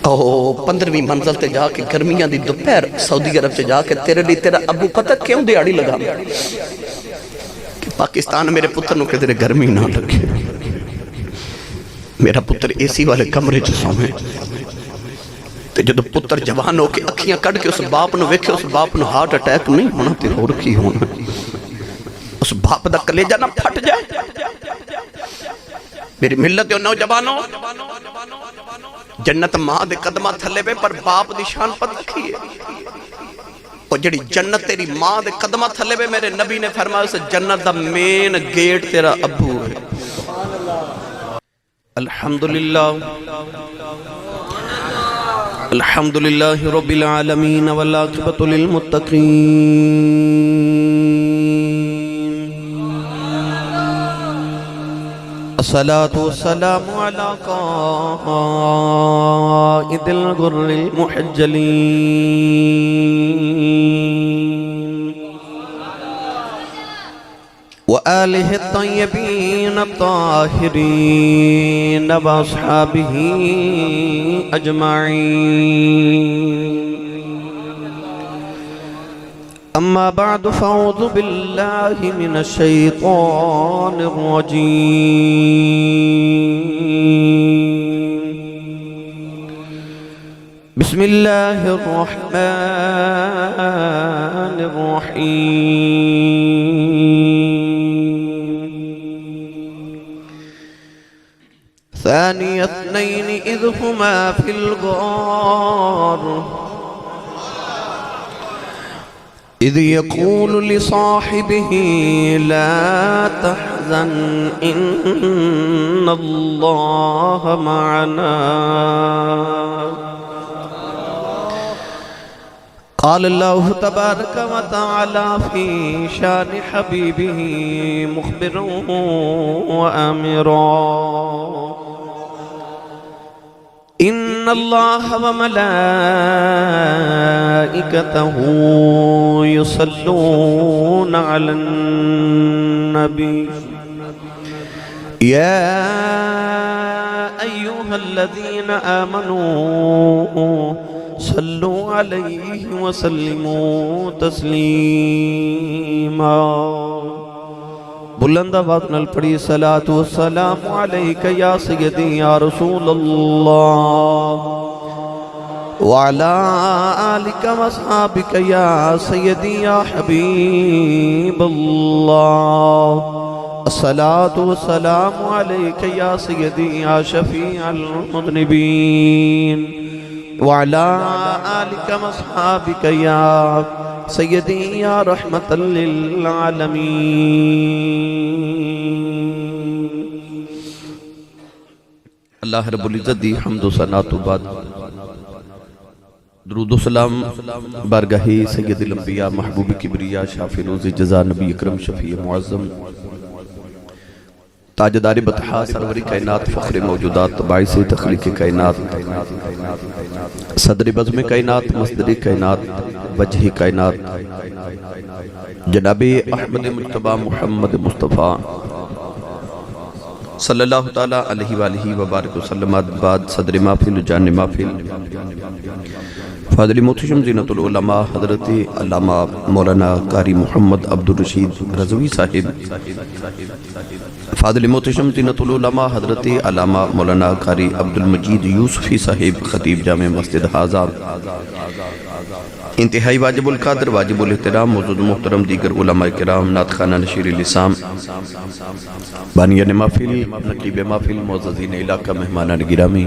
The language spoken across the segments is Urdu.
او 15ویں منزل تے جا کے گرمیاں دی دوپہر سعودی عرب سے جا کے تیرے لی تیرا ابو پتہ کیوں دیاڑی لگا کہ پاکستان میرے پتر نو کہ تیرے گرمی نہ لگے، میرا پتر اے سی والے کمرے چ سوے تے جدو پتر جوان ہو کے اکھیاں کٹ کے اس باپ نو ویکھے، اس باپ نو ہارٹ اٹیک نہیں ہونا تے ہور کی ہونا، اس باپ دا کلیجہ نہ پھٹ جائے۔ میری ملت اور نوجوانوں، جنت ماں دے قدمہ تھلے بے پر باپ دی شان پتہ رکھی ہے، اور جڑی جنت تیری ماں دے قدمہ تھلے بے میرے نبی نے فرمایا اسے جنت دا مین گیٹ تیرا ابو ہے۔ الحمدللہ الحمدللہ رب العالمین والعاقبۃ للمتقین، الصلاة والسلام علی قائد الغر المحجلین وآلہ الطیبین الطاہرین واصحابہ اجمعین، اما بعد فاعوذ باللہ من الشیطان الرجیم، بسم اللہ الرحمن الرحیم، ثانی اثنین اذ ہما فی الغار اذ یقول لصاحبہ لا تحزن ان اللہ معنا، قال اللہ تبارک و تعالی فی شان حبیبہ مخبرا و آمرا، ان اللہ و ملائکتہ یصلون علی النبی، یا ایہا الذین آمنوا صلوا علیہ وسلموا تسلیما، بلند آواز نال پڑھی صلاۃ والسلام علیک یا سیدی یا رسول اللہ، وعلا آلک واصحابک یا سیدی یا حبیب اللہ، الصلاۃ والسلام علیک یا سیدی یا شفیع المذنبین، وعلا آلک واصحابک یا سیدی یا رحمت للعالمین۔ اللہ رب العزت دی حمد و ثنا تو بعد درود و سلام بارگاہی سید الانبیاء محبوب کبریا شافی روز جزا نبی اکرم شفیع معظم تاجدار بطحا سروری کائنات فخر موجودات باعث تخلیق کائنات صدر بزم کائنات مصدر کائنات وجہ کائنات جناب احمد مجتبی محمد مصطفیٰ صلی اللہ تعالیٰ علیہ وآلہ وبارک وسلم، بعد صدر محفل جان محفل فاضل محتشم زینت العلماء حضرت علامہ مولانا قاری محمد عبدالرشید رضوی صاحب، فاضل محتشم زینت العلماء حضرت علامہ مولانا قاری عبدالمجید یوسفی صاحب خطیب جامع مسجد حاضر، انتہائی واجب القدر واجب الاحترام موجود محترم دیگر علماء کرام، نعت خانہ نشیر لسام، بانیان محفل، نقیب محفل، معززین علاقہ، مہمانان گرامی،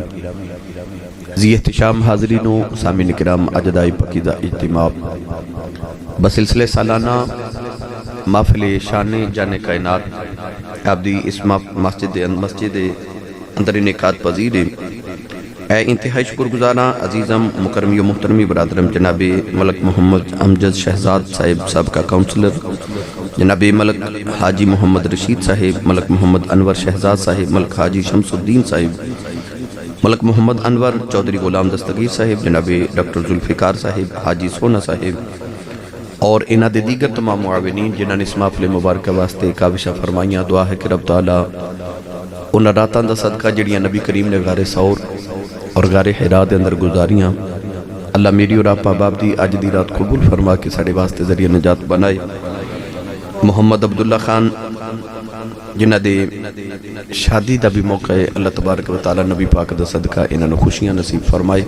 ذی احتشام حاضرین و سامعین کرام، اجدائی پاکیزہ اجتماع بسلسلہ سالانہ محفل شان جان کائنات عبدی اس مسجد اندر انعقاد پذیر اے انتہائی شکر گزارہ عزیزم مکرمی و محترمی برادرم جناب ملک محمد امجد شہزاد صاحب سابقہ کاؤنسلر، جناب ملک حاجی محمد رشید صاحب، ملک محمد انور شہزاد صاحب، ملک حاجی شمس الدین صاحب، ملک محمد انور چودھری غلام دستگیر صاحب، جناب ڈاکٹر ذوالفقار صاحب، حاجی سونا صاحب اور انہاں دے دیگر تمام معاونین جنہاں نے اس محفل مبارکہ واسطے کاوشاں فرمائیاں، دعا ہے کہ رب تعالیٰ انہاں راتاں دا صدقہ جڑیاں نبی کریم نے غار ثور اور غار حرا دے اندر گزاریاں، اللہ میری اور آپ احباب دی اج دی رات قبول فرما کے ساڑے واسطے ذریعہ نجات بنائے۔ محمد عبداللہ خان جنہ دے شادی دا بھی موقع ہے، اللہ تبارک و تعالی نبی پاک دا صدقہ انہوں خوشیاں نصیب فرمائے،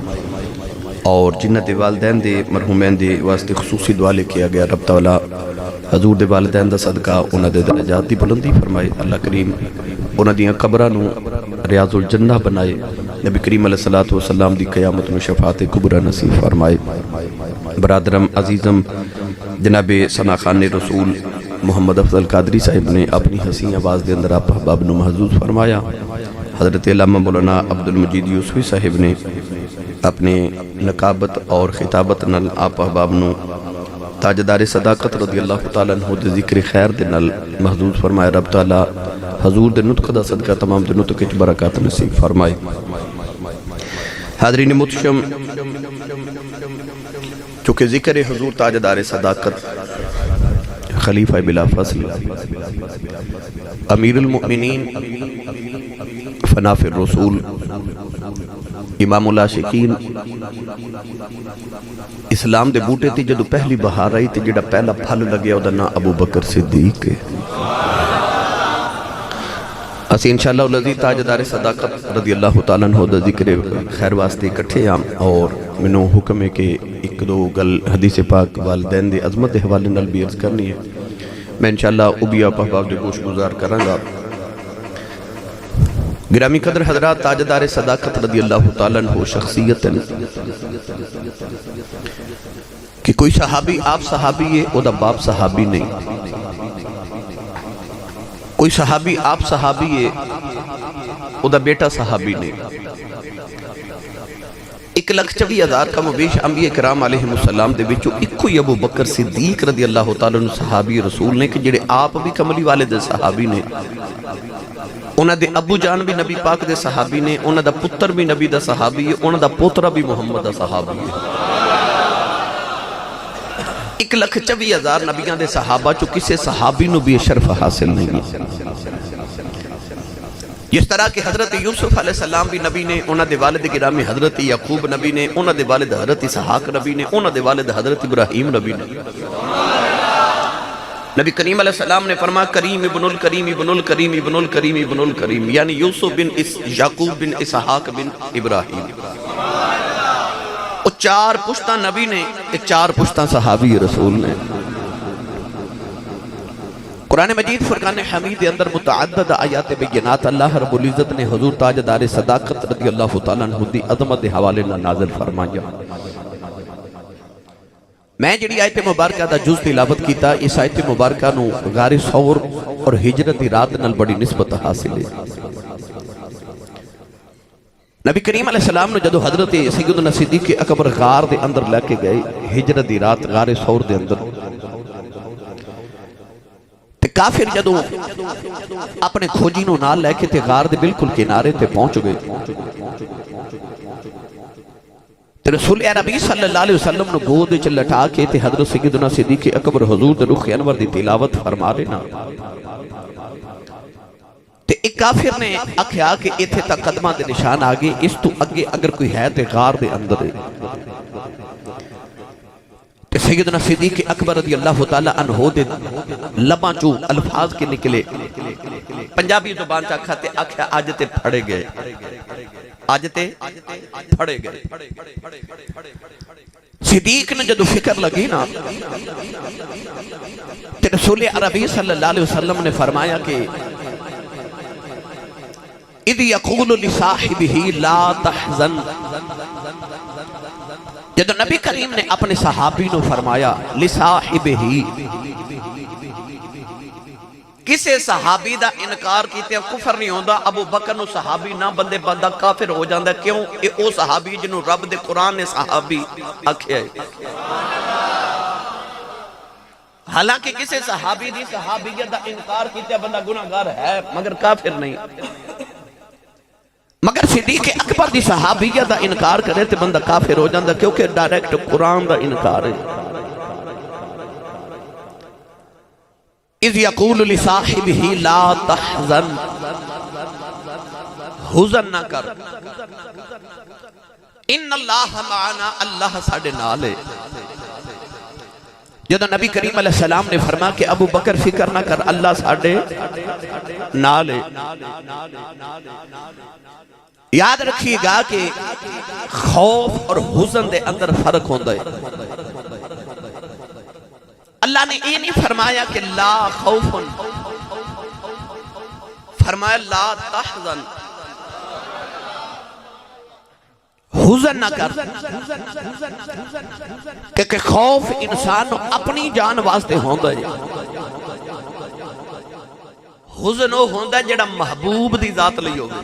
اور جنہ دے والدین دے مرحومین دے واسطے خصوصی دعا لے کیا گیا، رب تعالی حضور دے والدین دا صدقہ انہوں دے درجات دی بلندی فرمائے، اللہ کریم انہوں دیاں قبرانوں ریاض الجنہ بنائے، نبی کریم علیہ السلام دی قیامت میں شفاعت کبرا نصیب فرمائے۔ برادرم عزیزم جناب ثنا خان رسول محمد افضل قادری صاحب نے اپنی حسین آواز دے اندر آپ احباب نو محظوظ فرمایا۔ حضرت علامہ مولانا عبدالمجید یوسفی صاحب نے اپنے نقابت اور خطابت نل آپ احباب نو تاجدار صداقت رضی اللہ تعالیٰ عنہ دے ذکر خیر دے نل محظوظ فرمایا۔ رب تعالیٰ حضور دے نطق دا صدقہ تمام دے نطق اچ برکات نصیب فرمائے۔ حاضرین محترم، چونکہ ذکر حضور تاجدار صداقت خلیفہ بلا فصل امیر المؤمنین فناف الرسول امام العاشقین اسلام دے بوٹے تھی جدو پہلی بہار آئی تھی جڑا پہلا پھل لگیا دا نا ابو بکر صدیق ہے۔ اسی انشاءاللہ الذی تاجدار صداقت رضی اللہ تعالیٰ عنہ دا ذکر خیر واسطے اکٹھے آم، اور منوں حکم ہے کہ ایک دو گل حدیث پاک والدین دے عظمت دے حوالے نال بھی عرض کرنی ہے، میں انشاءاللہ ابھی آپ احباب دے گوش گزار کروں گا۔ گرامی قدر حضرات، تاجدار صداقت رضی اللہ تعالیٰ عنہ شخصیت کہ کوئی صحابی آپ صحابی ہے، او دا باپ صحابی نہیں، کوئی صحابی آپ صحابی ہے، او دا بیٹا صحابی نہیں۔ 1,24,000 کا مبیش انبیاء کرام علیہ السلام دے بچو ایک ہی ابو بکر صدیق رضی اللہ تعالیٰ عنہ صحابی رسول نے کہ جڑے آپ بھی کملی والے دے صحابی نے، انہاں دے ابو جان بھی نبی پاک دے صحابی نے، انہاں دا پتر بھی نبی دا صحابی ہے، انہاں دا پوترہ بھی محمد دا صحابی ہے۔ 1,24,000 نبیان دے صحابہ چو کسے صحابی نو بھی شرف حاصل نہیں ہے۔ جس طرح کہ حضرت یوسف علیہ السلام بھی نبی نے، انہاں دے والد گرامی حضرت یعقوب نبی نے، انہاں دے والد حضرت اسحاق نبی نے، انہاں دے والد حضرت ابراہیم نبی نے۔ نبی کریم علیہ السلام نے فرمایا کریم ابن الکریم ابن الکریم ابن الکریم ابن الکریم، یعنی یوسف بن یعقوب بن اسحاق بن ابراہیم۔ وہ 4 پشتہ نبی نے، 4 پشتہ صحابی رسول نے۔ قرآن مجید فرقان حمید کے اندر متعدد آیات بینات اللہ رب العزت نے حضور تاجدار صداقت رضی اللہ تعالیٰ عنہ دی عظمت حوالے نہ نازل فرمایا۔ میں جڑی آیت مبارکہ دا جز تلاوت کیتا، اس آیت مبارکہ نو غار ثور اور ہجرت رات نال بڑی نسبت حاصل ہے۔ نبی کریم علیہ السلام نے جدو حضرت سیدنا صدیق اکبر غار دے اندر لے کے گئے، ہجرت دی رات غار ثور دے اندر، تے کافر جدو اپنے کھوجی نو نال لے کے تے غار دے بالکل کنارے تے پہنچ گئے، تے رسول عربی صلی اللہ علیہ وسلم نے گود چ لٹا کے تے حضرت سیدنا صدیق اکبر حضور دے رخ انور دی تلاوت فرما رہے نا، تے ایک کافر نے آکھیا کہ ایتھے تک قدمہ دے نشان آگے، اس تو اگے اگر کوئی ہے تے غار دے اندر ہے۔ تے سیدنا صدیق اکبر رضی اللہ تعالیٰ عنہ دے لباں چو الفاظ کے نکلے، پنجابی زبان چا کھاتے آکھیا آج تے پھڑے گئے، آج تے پھڑے گئے۔ صدیق نے جدو فکر لگی نا، تے رسول عربی صلی اللہ علیہ وسلم نے فرمایا کہ اِذْ يَقُولُ لِصَاحِبِهِ لَا تَحْزَنْ، جدو نبی کریم نے اپنے صحابی نو فرمایا لِصَاحِبِهِ، کسے صحابی دا انکار کیتے کفر نہیں ہوندہ، ابو بکر نو صحابی نہ بندے بندہ کافر ہو جاندہ، کیوں؟ او صحابی جنہوں رب دے قرآن نے صحابی آکھے ہے۔ حالانکہ کسے صحابی دی صحابیت دا انکار کیتے بندہ گناہگار ہے مگر کافر نہیں، مگر صدیق اکبر دی صحابیت دا انکار کرے تے بندہ کافر ہو جاندہ، کیونکہ ڈائریکٹ قرآن دا انکار ہے۔ اِذْ يَقُولُ لِصَاحِبِهِ لَا تَحْزَنْ، حزن نہ کر، ان اللہ معنا، اللہ ساڈے نال ہے۔ جدو نبی کریم علیہ السلام نے فرمایا کہ ابو بکر فکر نہ کر، اللہ ساڈے نال ہے۔ یاد رکھیے گا کہ خوف اور حزن دے اندر فرق ہوندا ہے۔ اللہ نے یہ نہیں فرمایا کہ لا خوف، فرمایا لا تحزن، حزن نہ کر، کہ خوف انسان اپنی جان واسطے ہوندا ہے، حزن وہ ہوندا ہے جڑا محبوب دی ذات لئی ہوگی۔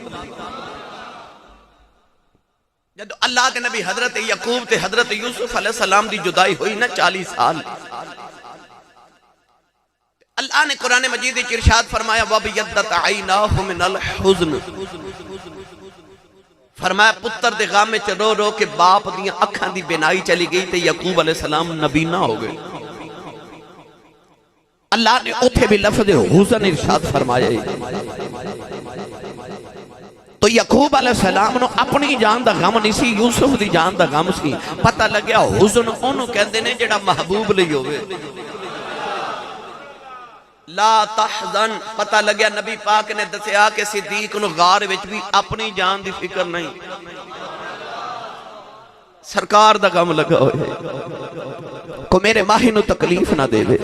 جب اللہ کے نبی حضرت یعقوب تے حضرت یوسف علیہ السلام دی جدائی ہوئی نا 40 سال، اللہ نے قرآن مجید ارشاد فرمایا وَبِيَدَّتْ عَيْنَاهُ مِنَ الْحُزْنِ، فرمایا پتر دے غام میں رو رو کے باپ دیاں اکھاں دی بینائی چلی گئی تے یعقوب علیہ السلام نبی نہ ہو گئے۔ اللہ نے اتھے بھی لفظ حزن ارشاد فرمایا ہے۔ تو یعقوب علیہ السلام نے اپنی جان دا غم نہیں سی، یوسف دی جان دا غم سی۔ پتہ لگیا حزن انہوں کہندے نے جڑا محبوب لئی ہوئے، لا تحزن۔ پتہ لگیا نبی پاک نے دسیا کہ صدیق نو غار وچ بھی اپنی جان دی فکر نہیں، سرکار دا غم لگا ہوئے کو میرے ماہی نو تکلیف نہ دے دے۔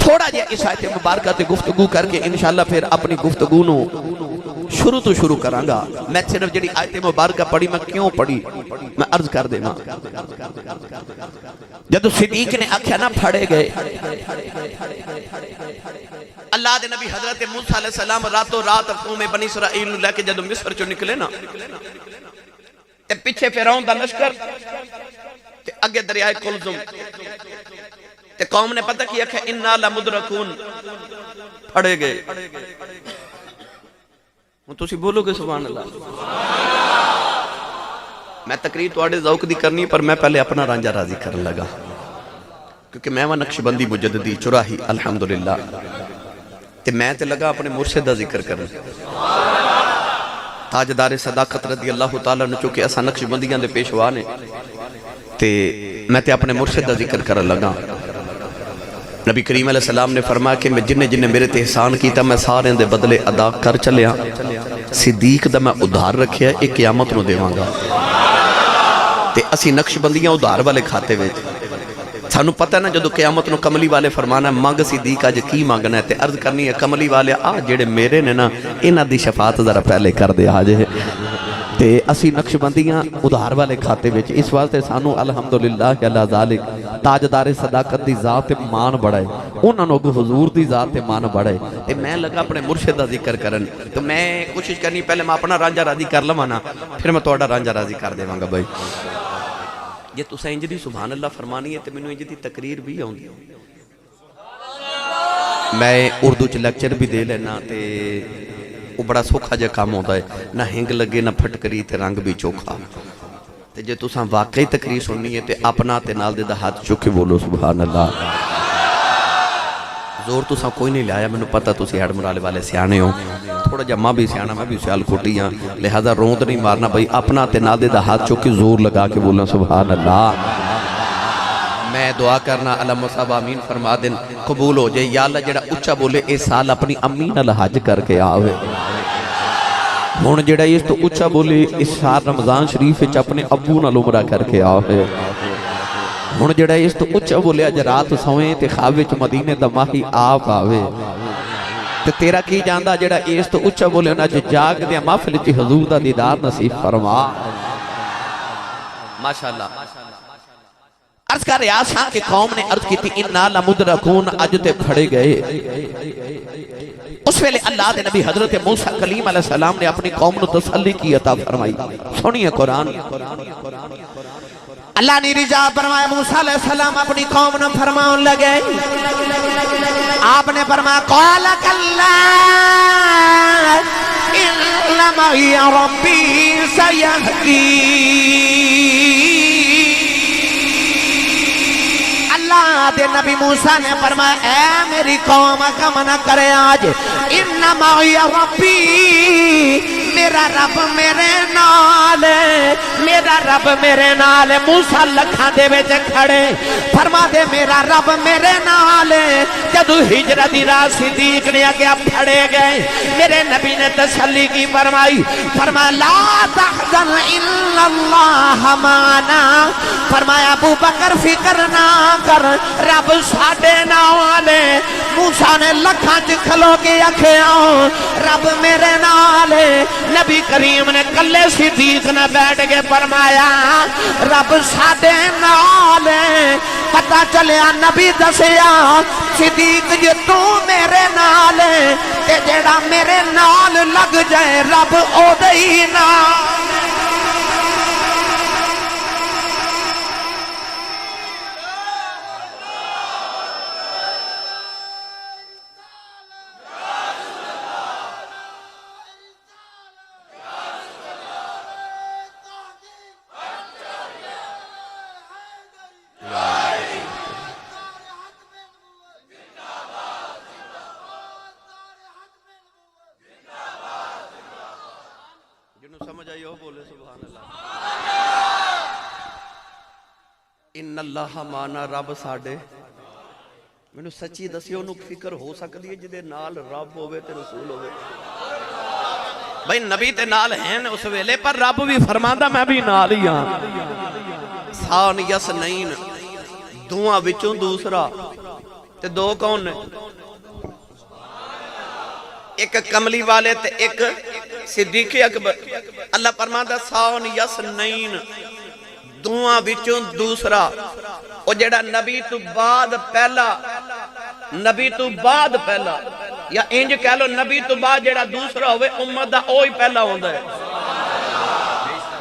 تھوڑا جا اس آیت مبارکہ تے گفتگو کر کے انشاءاللہ پھر اپنی گفتگو نو شروع کرانگا۔ میں صرف جڑی آیت مبارکہ پڑھی میں کیوں پڑھی میں عرض کر دے ماں۔ جدو صدیق نے آکھیا نہ پھڑے گئے، اللہ دے نبی حضرت موسیٰ علیہ السلام راتوں رات قوم بنی اسرائیل لے کے جدو مصر چو نکلے نا، تے پیچھے فرعون دا لشکر، تے اگے دریائے کلزم، تے قوم نے پتہ کیا کہ اِنَّا لَمُدْرَكُونَ، پھڑے گئے۔ تسی بولو گے سبحان اللہ؟ میں تقریر توڑے ذوق دی کرنی پر میں پہلے اپنا رانجہ راضی کرن لگا، کیونکہ میں وہ نقشبندی مجددی چراہی الحمدللہ، تے میں تے لگا اپنے مرشد دا ذکر کرن۔ تاجدار صداقت رضی اللہ تعالیٰ نے چونکہ ایسا نقشبندیاں دے پیشوا نے، تے میں تے اپنے مرشد دا ذکر کرن لگا۔ نبی کریم علیہ السلام نے فرمایا کہ میں جن میرے تے احسان کیتا میں سارے دے بدلے ادا کر چلیا، صدیق دا میں ادھار رکھیا ایک قیامت نو دیواں گا۔ تے اسی نقش بندیاں ادھار والے کھاتے ہوئے سانو پتہ ہے نا جدو قیامت نو کملی والے فرمانا ہے مانگ صدیق آج کی مانگنا ہے، تے عرض کرنی ہے کملی والے جڑے میرے نے نا انہاں دی شفاعت ذرا پہلے کر دے آج ہے۔ تے اسی نقش بندیاں ادھار والے کھاتے وچ، اس واسطے سانو الحمدللہ اللہ ذالک تاجدار صداقت دی ذات مان بڑھائے، انہاں نو حضور دی ذات مان بڑھائے۔ تے میں لگا اپنے مرشد دا ذکر کرن، تو میں کوشش کرنی پہلے میں اپنا رانجہ راضی کر لواں نا، پھر میں تہاڈا رانجہ راضی کر دیواں گا بھائی۔ یہ تساں انج دی سبحان اللہ فرمانی ہے تے مینوں انج دی تقریر بھی آوندی ہے۔ میں اردو چ لیکچر بھی دے لینا تے وہ بڑا سوکھا جا کام ہوتا ہے، نہ ہنگ لگے نہ پھٹکری تے رنگ بھی چوکھا۔ تے جے تساں واقعی تقریر سننی ہے تے اپنا تے نال دے دا ہاتھ چکے بولو سبحان اللہ۔ زور تساں کوئی نہیں لایا، میں نے پتا تسی ہیڈ مرالے والے سیانے ہو، تھوڑا جا ماں بھی سیانا میں بھی سیال کھوٹی ہاں، لہذا روند نہیں مارنا بھائی، اپنا تے نال دے دا ہاتھ چکے زور لگا کے بولنا سبحان اللہ۔ میں دعا کرنا علم صاحب آمین فرما دن قبول ہو جائے، یا اللہ جڑا اچھا بولے اس سال اپنی امی نال حج کر کے آوے، ہون جڑا اس تو اچھا بولے اس سال رمضان شریف وچ اپنے ابو نال عمرہ کر کے آوے، ہون جڑا اس تو اچھا بولے اج رات سوئیں تے خواب وچ مدینے دا ماہی آپ آوے، تے تیرا کی جاندا جڑا اس تو اچھا بولے اج جاگ دے محفل وچ حضور دا دیدار نصیب فرما۔ ماشاءاللہ عرض کر رہا ساں کہ قوم نے عرض کی تھی اِنَّا لَمُدْرَكُونَ اج تے پھڑے گئے۔ اس ویلے اللہ دے نبی حضرت موسیٰ کلیم علیہ السلام نے اپنی قوم نو تسلی کی عطا فرمائی۔ سنیے قرآن، اللہ نے رجا فرمایا موسیٰ علیہ السلام اپنی قوم نو فرماؤں لگے، آپ نے فرمایا قَالَ كَلَّا إِنَّ مَعِيَ رَبِّي سَيَهْدِينِ۔ اللہ دے نبی موسیٰ نے فرمایا اے میری قوم غم نہ کرے آج، ان معی ربی، میرا رب میرے نال میرا رب میرے نال موسیٰ لکھاں دے وچ کھڑے فرما دے میرا رب میرے نال جدو ہجرت دی راہ صدیق نے اگے پھڑے گئے میرے نبی نے تسلی کی فرمائی فرمایا لا تحزن الا اللہ معنا فرمایا ابو بکر فکر نہ کر رب ساڈے نال موسیٰ نے لکھاں چ کھلو کے آکھیا رب میرے نال نبی کریم نے کلے صدیق نہ بیٹھ کے فرمایا رب ساڈے نال پتہ چلیا نبی دسیا صدیق جے تو میرے نال تے جیڑا میرے نال لگ جائے رب او دئی نال سمجھ آئی ہو بولے سبحان اللہ ان اللہ مانا رب ساڑے میں نے سچی دسی انہوں فکر ہو سکتی ہے جدے نال رب ہوئے تے رسول ہوئے بھئی نبی تے نال ہیں اس ویلے پر رب بھی فرماندہ میں بھی نال ہی ہاں سان یس نین دعا وچوں دوسرا تے دو کون نے ایک کملی والے تے ایک صدیق اکبر اللہ فرماتا ساون یس نین دعا وچوں دوسرا او جڑا نبی تو بعد پہلا یا انج کہہ لو نبی تو بعد جڑا دوسرا ہوئے امت دا اوہی پہلا ہوندہ ہے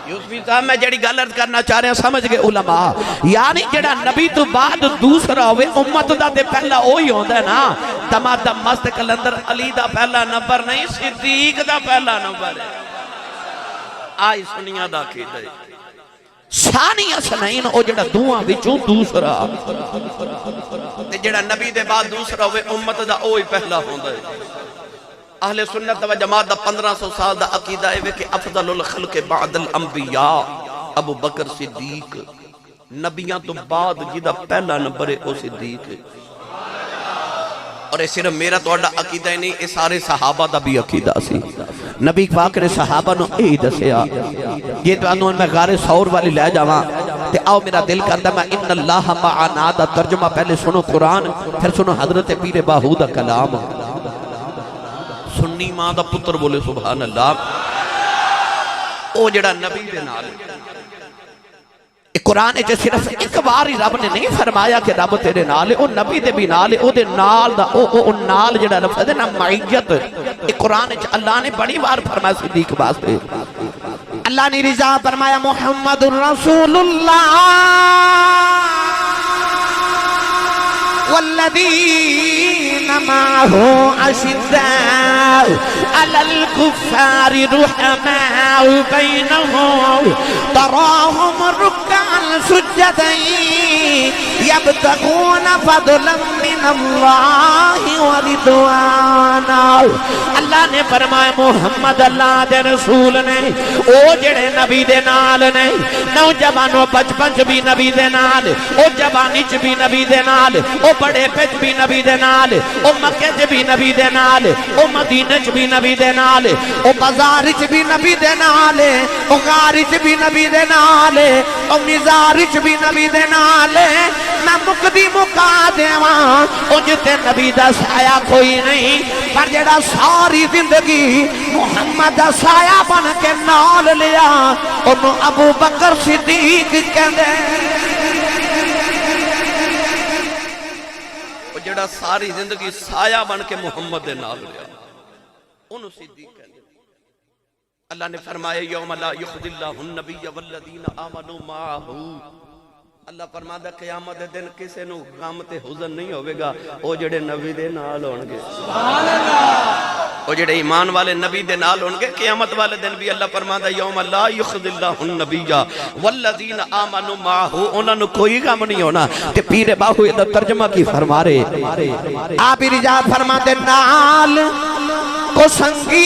یوسفی صاحب میں جڑی غلط کرنا چاہ رہے ہیں سمجھ گئے علماء یعنی جڑا نبی تو بعد دوسرا ہوئے امت دا دے پہلا ہوئی ہوندہ ہے نا دمادم مست کلندر علی دا پہلا نمبر نہیں صدیق دا پہلا نمبر ہے آئی سنیا دا کی دے ثانی اسنین او جڑا دعا وچوں دوسرا تے جڑا نبی دے بعد دوسرا ہوئے امت دا اوہی پہلا ہوندہ ہے اہل سنت و جماعت دا 1500 سال دا عقیدہ ہے کہ افضل الخلق بعد الانبیاء ابو بکر صدیق نبیاں تو بعد جیدہ پہلا نمبر ہے او صدیق ہے اور یہ صرف میرا تو اڈا عقیدہ نہیں یہ سارے صحابہ دا بھی عقیدہ سی نبی پاک نے صحابہ نو اے دسیا یہ تو انہوں میں غار سور والی لے جاواں تے آؤ میرا دل کرتا میں ان اللہ معنا دا ترجمہ پہلے سنو قرآن پھر سنو حضرت پیر باہو دا کلام سنی ماں دا پتر بولے سبحان اللہ او جڑا نبی دے نال قرآن جو صرف ایک بار ہی رب نے نہیں فرمایا کہ رب تیرے نال او نبی دے بھی نال او دے نال دا او نال جڑا لفظ ہے نا معیت قرآن جو اللہ نے بڑی بار فرمایا صدیق واسطے اللہ نے رضا فرمایا محمد رسول اللہ والذین معه اشداء علی الکفار رحماء بینهم تراهم رکعا سجدا یبتغون فضلا من اللہ ورضوانا اللہ نے فرمایا محمد اللہ دے رسول نے او جڑے نبی دے نال نے نوجوانوں بچپن چ بھی نبی دے نال او جوانی چ بھی نبی دے نال او بڑے پچ بھی نبی دے نال او مکہ چ بھی نبی دے نال او مدینہ چ بھی نبی دے نال او بازار چ بھی نبی دے نال او غار چ بھی نبی دے نال او مزار چ بھی نبی دے نال میں مقدی مکا دیواں او جتے نبی دا سایہ کوئی نہیں پر جڑا ساری زندگی محمد دا سایہ بن کے نال لیا انہوں ابو بکر صدیق کہندے جڑا ساری زندگی سایہ بن کے محمد دے نال لیا انہوں صدیق کہندے اللہ نے فرمایا یوم لا یخزی اللہ النبی والذین آمنوا معه اللہ فرماتا قیامت دن کسے نو غم تے حزن نہیں ہوئے گا او جڑے نبی دے نال ہونگے سبحان اللہ او جڑے ایمان والے نبی دے نال ہونگے قیامت والے دن بھی اللہ فرماتا یوم لا یخزی اللہ النبی والذین آمنوا معه انہاں نو کوئی غم نہیں ہونا تے پیر باہو یہ ترجمہ کی فرما رہے آپ رجا فرماتے نال کو سنگی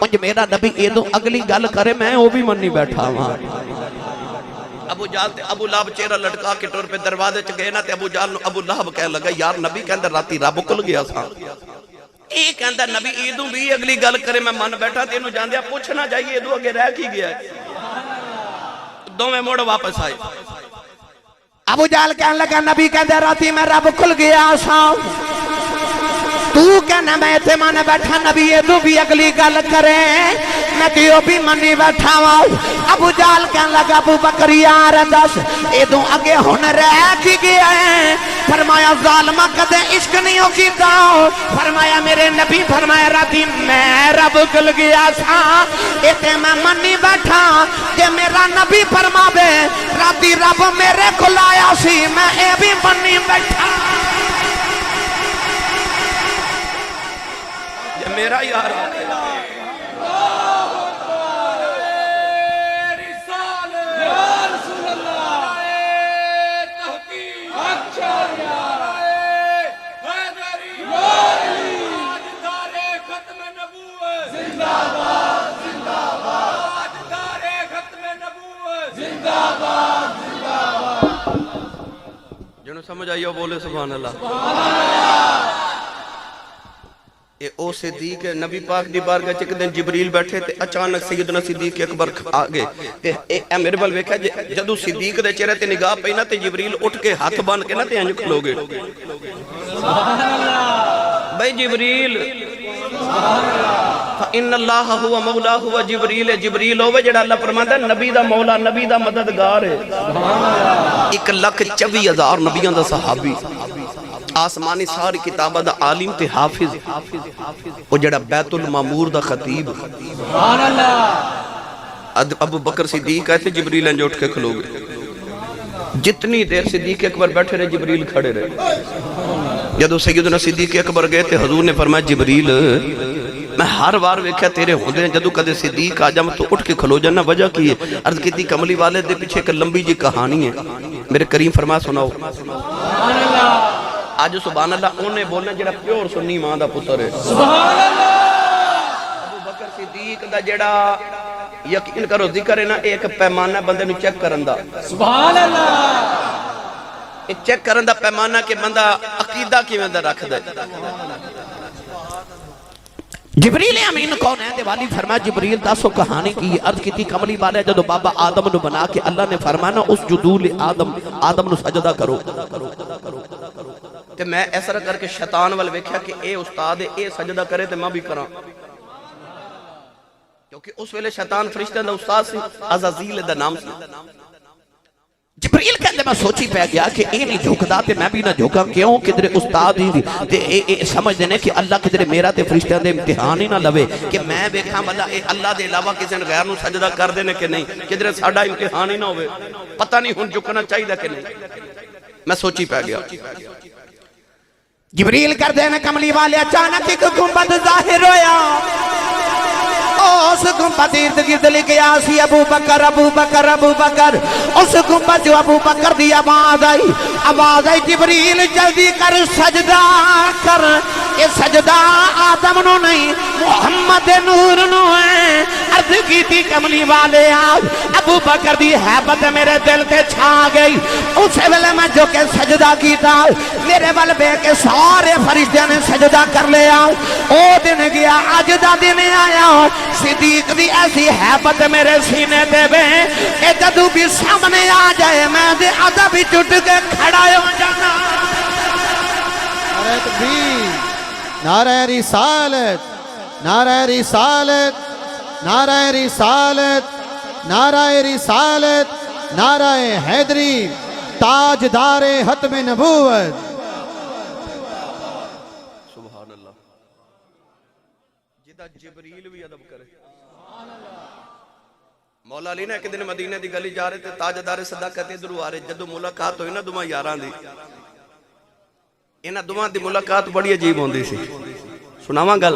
انج میرا نبی ایدو اگلی گل کرے میں وہ بھی منی بیٹھا ہاں ابو جال تے ابو لہب چہرہ لٹکا کے ٹور پہ دروازے چ گئے نا تے ابو جال نو ابو لہب کہنے لگا یار نبی کہندہ راتی رب کل گیا سا اے کہندہ نبی ایدو بھی اگلی گل کرے میں من بیٹھا تے انہوں جان دیا پوچھنا چاہیے ایدو اگے رہ کی گیا ہے دو میں موڑ واپس آئے ابو جال کہنے لگا نبی کہندہ راتی میں رب کل گیا سا تو کہنا میں تے من بیٹھا نبی ایدو بھی اگلی گل کرے میں کیوں بھی منی بیٹھا ہوں ابو جال کہنے لگا ابو بکر یار دس ایدو اگے ہن رہ کی گیا ہے فرمایا ظالمہ کدے عشق نہیں ہو کیتا فرمایا میرے نبی فرمایا راتی میں رب کل گیا سا ایتے میں منی بیٹھا کہ میرا نبی فرماوے راتی رب میرے کل آیا سی میں اے بھی منی بیٹھا یہ میرا یار جنہوں سمجھ آئیے بولے سبحان اللہ اے او صدیق نبی پاک دی بارگاہ چ ایک دن جبریل بیٹھے تے اچانک سیدنا صدیق اکبر آگے تے اے میرے بل ویکھا جدوں صدیق دے چہرے تے نگاہ پئی نا تے جبریل اٹھ کے ہاتھ بن کے نا تے انج کھلو گے سبحان اللہ بھائی جبریل فَإِنَّ اللَّهَ هُوَ مَوْلَاهُ وَجِبْرِيلِ جبریل ہوئے جڑا اللہ فرماندا ہے نبی دا مولا نبی دا مددگار ہے سبحان اللہ 1,24,000 نبیوں دا صحابی آسمانی ساری کتابہ دا عالم تے حافظ وہ جڑا بیت المامور دا خطیب سبحان اللہ ابو بکر صدیق آئے تھے جبریل انج اٹھ کے کھلو گئے جتنی دیر صدیق اکبر بیٹھے رہے جبریل کھڑے رہے جدو سیدنا صدیق اکبر گئے تھے حضور نے فرمایا جبریل میں ہر بار ویکھیا تیرے ہوندے ہیں جدو کدے صدیق آ جا تو اٹھ کے کھلو جانا وجہ کی ہے عرض کی تھی کملی والے دے پیچھے ایک لمبی جی کہانی ہے میرے کریم فرمایا سناؤ سبحان اللہ آج سبحان اللہ انہیں بولنا جڑا پیور سنی ماں دا پتر ہے سبحان اللہ ابو بکر صدیق دا جڑا یقین کرو ذکر ہے نا ایک پیمانہ بندے نو چیک کرندا سبحان اللہ ایک چیک کرندا پیمانہ کہ بندہ عقیدہ کی میں رکھ دے جبریل امین کون ہے دیوالی فرمایا جبریل داسو کہانی کی عرض کی تھی کملی والے جدو بابا آدم نو بنا کے اللہ نے فرمانا اس جدول آدم نو سجدہ کرو تے میں ایسا کر کے شیطان وال ویکھیا کہ اے استاد اے سجدہ کرے تے میں بھی کراں کیونکہ اس ویلے شیطان فرشتہ دا استاد سی عزازیل دا نام سی جبریل کہتے میں سوچی پہ گیا کہ اے نہیں جھوکدا تے میں بھی نہ جھوکا کیوں کدھر استاد ہی تے اے سمجھ دینے کہ اللہ کدھر میرا تے فرشتہ دے امتحان ہی نہ لوے کہ میں بیکھاں بلا اے اللہ دے علاوہ کسی نے غیر نو سجدہ کر دینے کہ نہیں کدھر ساڑھا امتحان ہی نہ ہوئے پتہ نہیں ہن جھکنا چاہیے کہ نہیں میں سوچی پہ گیا جبریل کر دینے کملی والے اچانک ایک گنبد ظاہر ہویا اس گنبد ارد گرد لکھ آسی ابو بکر ابو بکر ابو بکر اس گنبد جو ابو بکر دی آواز آئی جبریل جلدی کر سجدہ کر یہ سجدہ آدم نو نہیں محمد نور نو ہے عرض کی تھی کملی والے آج ابو بکر دی حیبت میرے دل تے چھا گئی اسے ویلے میں جو کہ سجدہ کیتا میرے ول بے کے سارے فرشتیاں نے سجدہ کر لیا او دن گیا آج دا دن آیا صدیق دی ایسی حیبت میرے سینے دے بے اے جدو بھی سامنے آ جائے میں دے آدھا بھی چٹ کے کھڑا ہو جانا نعرہ تکبیر نعرہ رسالت نعرہ رسالت نعرہ رسالت نعرہ رسالت نعرہ حیدری تاجدار ختم نبوت سبحان اللہ جدہ جبریل بھی ادب کرے مولا علی نے ایک دن مدینہ دی گلی جا رہے تھے تاجدار صداقت درو آ رہے جدو ملاقات ہوئی نا دماں یاران دی انہاں دماں دی ملاقات بڑی عجیب ہوندی سی سناواں گل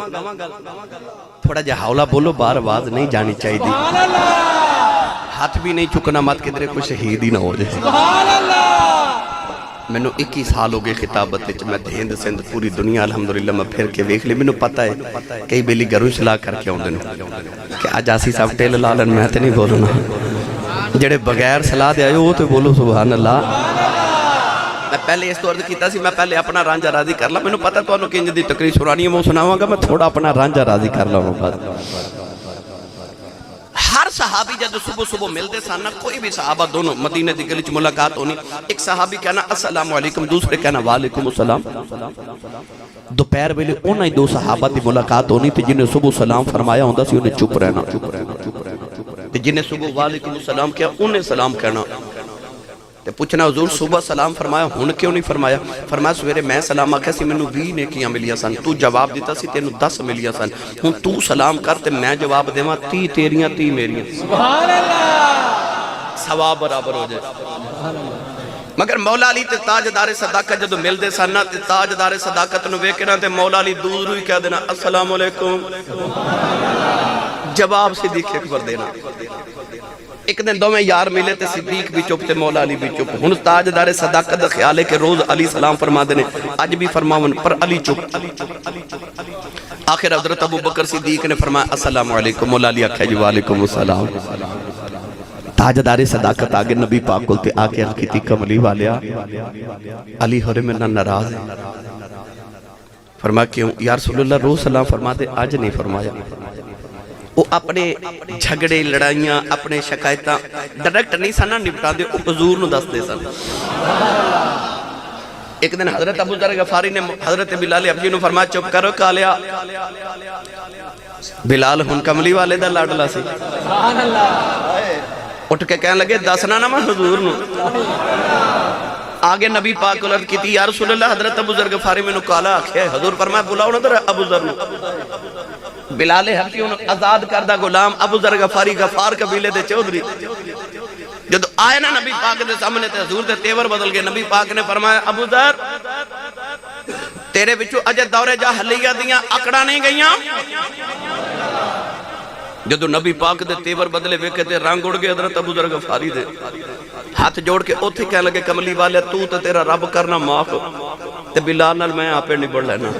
تھوڑا جا حولا بولو بار آواز نہیں جانی چاہی دی ہاتھ بھی نہیں چکنا مت کدھرے کوئی شہید ہی نہ ہو جائے ਮੈਨੂੰ 21 ਸਾਲ ਹੋ ਗਏ ਖਿਤਾਬਤ ਵਿੱਚ ਮੈਂ ਹਿੰਦ ਸਿੰਧ ਪੂਰੀ ਦੁਨੀਆ ਅਲਹਮਦੁਲਿਲਾ ਮੈਂ ਫਿਰ ਕੇ ਵੇਖ ਲਈ ਮੈਨੂੰ ਪਤਾ ਹੈ ਕਈ ਬੇਲੀ ਘਰੋਂ ਸਲਾਹ ਕਰਕੇ ਆਉਂਦੇ ਨੇ ਕਿ ਅੱਜ ਅਸੀਂ ਸਭ ਟਿਲ ਲਾ ਲੈਣ ਮੈਂ ਤੇ ਨਹੀਂ ਬੋਲਣਾ ਜਿਹੜੇ ਬਗੈਰ ਸਲਾਹ ਦੇ ਆਏ ਉਹ ਤੇ ਬੋਲੋ ਸੁਭਾਨ ਅੱਲਾਹ ਮੈਂ ਪਹਿਲੇ ਇਸ ਤੋਂ ਅਰਜ਼ ਕੀਤਾ ਸੀ ਮੈਂ ਪਹਿਲੇ ਆਪਣਾ ਰਾਂਝਾ ਰਾਜ਼ੀ ਕਰ ਲਾਂ ਮੈਨੂੰ ਪਤਾ ਤੁਹਾਨੂੰ ਕਿੰਜ ਦੀ ਤਕਰੀਰ ਸੁਣਾਣੀ ਹੈ ਮੈਂ ਸੁਣਾਵਾਂਗਾ ਮੈਂ ਥੋੜਾ ਆਪਣਾ ਰਾਂਝਾ ਰਾਜ਼ੀ ਕਰ ਲਵਾਂ ہر صحابی جب صبح صبح ملتے سن کوئی بھی صحابہ دونوں مدینہ دی گلی چ ملاقات ہونی ایک صحابی کہنا السلام علیکم دوسرے کہنا وعلیکم السلام دوپہر ویلے انہاں ہی دو صحابہ دی ملاقات ہونی تے جنہیں صبح سلام فرمایا ہوندا سی انہیں چپ رہنا تے جنہیں صبح وعلیکم السلام کیا انہیں سلام کہنا تے پوچھنا حضور صبح سلام فرمایا ہن کیوں نہیں فرمایا فرمایا سویرے میں سلام آکھیا سی مینوں 20 نیکیاں ملیا سن تو جواب دیتا سی تینوں 10 ملیا سن ہن تو سلام کر تے میں جواب دیواں 30 تیریاں 30 میریاں سبحان اللہ ثواب برابر ہو جائے مگر مولا علی تے تاجدار صداقت جدو مل دے سن تے تاجدار صداقت نو ویکھنا تے مولا علی دور ہی کہہ دینا السلام علیکم جواب صدیق اکبر دینا ایک دن دو میں یار ملے تے صدیق بھی چپ تے مولا علی بھی چپ ہن تاجدار صداقت دا خیال ہے کہ روز علی سلام فرما دینے آج بھی فرماون پر علی چپ آخر حضرت ابو بکر صدیق نے فرمایا السلام علیکم مولا علی آکھا جی وعلیکم السلام تاجدار صداقت آگے نبی پاک کلتے آکے عرض کی تھی کملی والیا علی ہورے میں نہ ناراض ہے فرمایا کیوں یا رسول اللہ روز سلام فرما دے آج نہیں فرمایا وہ اپنے جھگڑے لڑائیاں اپنے شکایتاں ڈائریکٹ نہیں سنا نپٹا دے وہ حضور نو دس دے سن ایک دن حضرت ابو ذر غفاری نے حضرت بلال ابجی نو فرمایا چپ کرو کالیا بلال ہن کملی والے دا لاڈلا سی سبحان اللہ اٹھ کے کہنے لگے دسنا نہ میں حضور نو آگے نبی پاک کو لرد کی تھی یا رسول اللہ حضرت ابو ذر غفاری میں نو کالا آکھے حضور فرمایا بلاؤ نہ در ابو ذر نو بلال حبشی انہوں آزاد کردہ غلام ابو ذر غفاری غفار قبیلے دے چودھری جب آئے نا نبی پاک دے سامنے تے حضور دے تیور بدل گئے نبی پاک نے فرمایا ابو ذر تیرے بچو اجے دور جاہلیہ دیاں اکڑا نہیں گئیاں جدو نبی پاک دے تیور بدلے ویکھے تے رنگ اڑ گئے حضرت ابو ذر غفاری دے ہاتھ جوڑ کے اوتھے کہنے لگے کملی والے تو تے تیرا رب کرنا معاف تے بلال نال میں آپے نہیں بڑھ لینا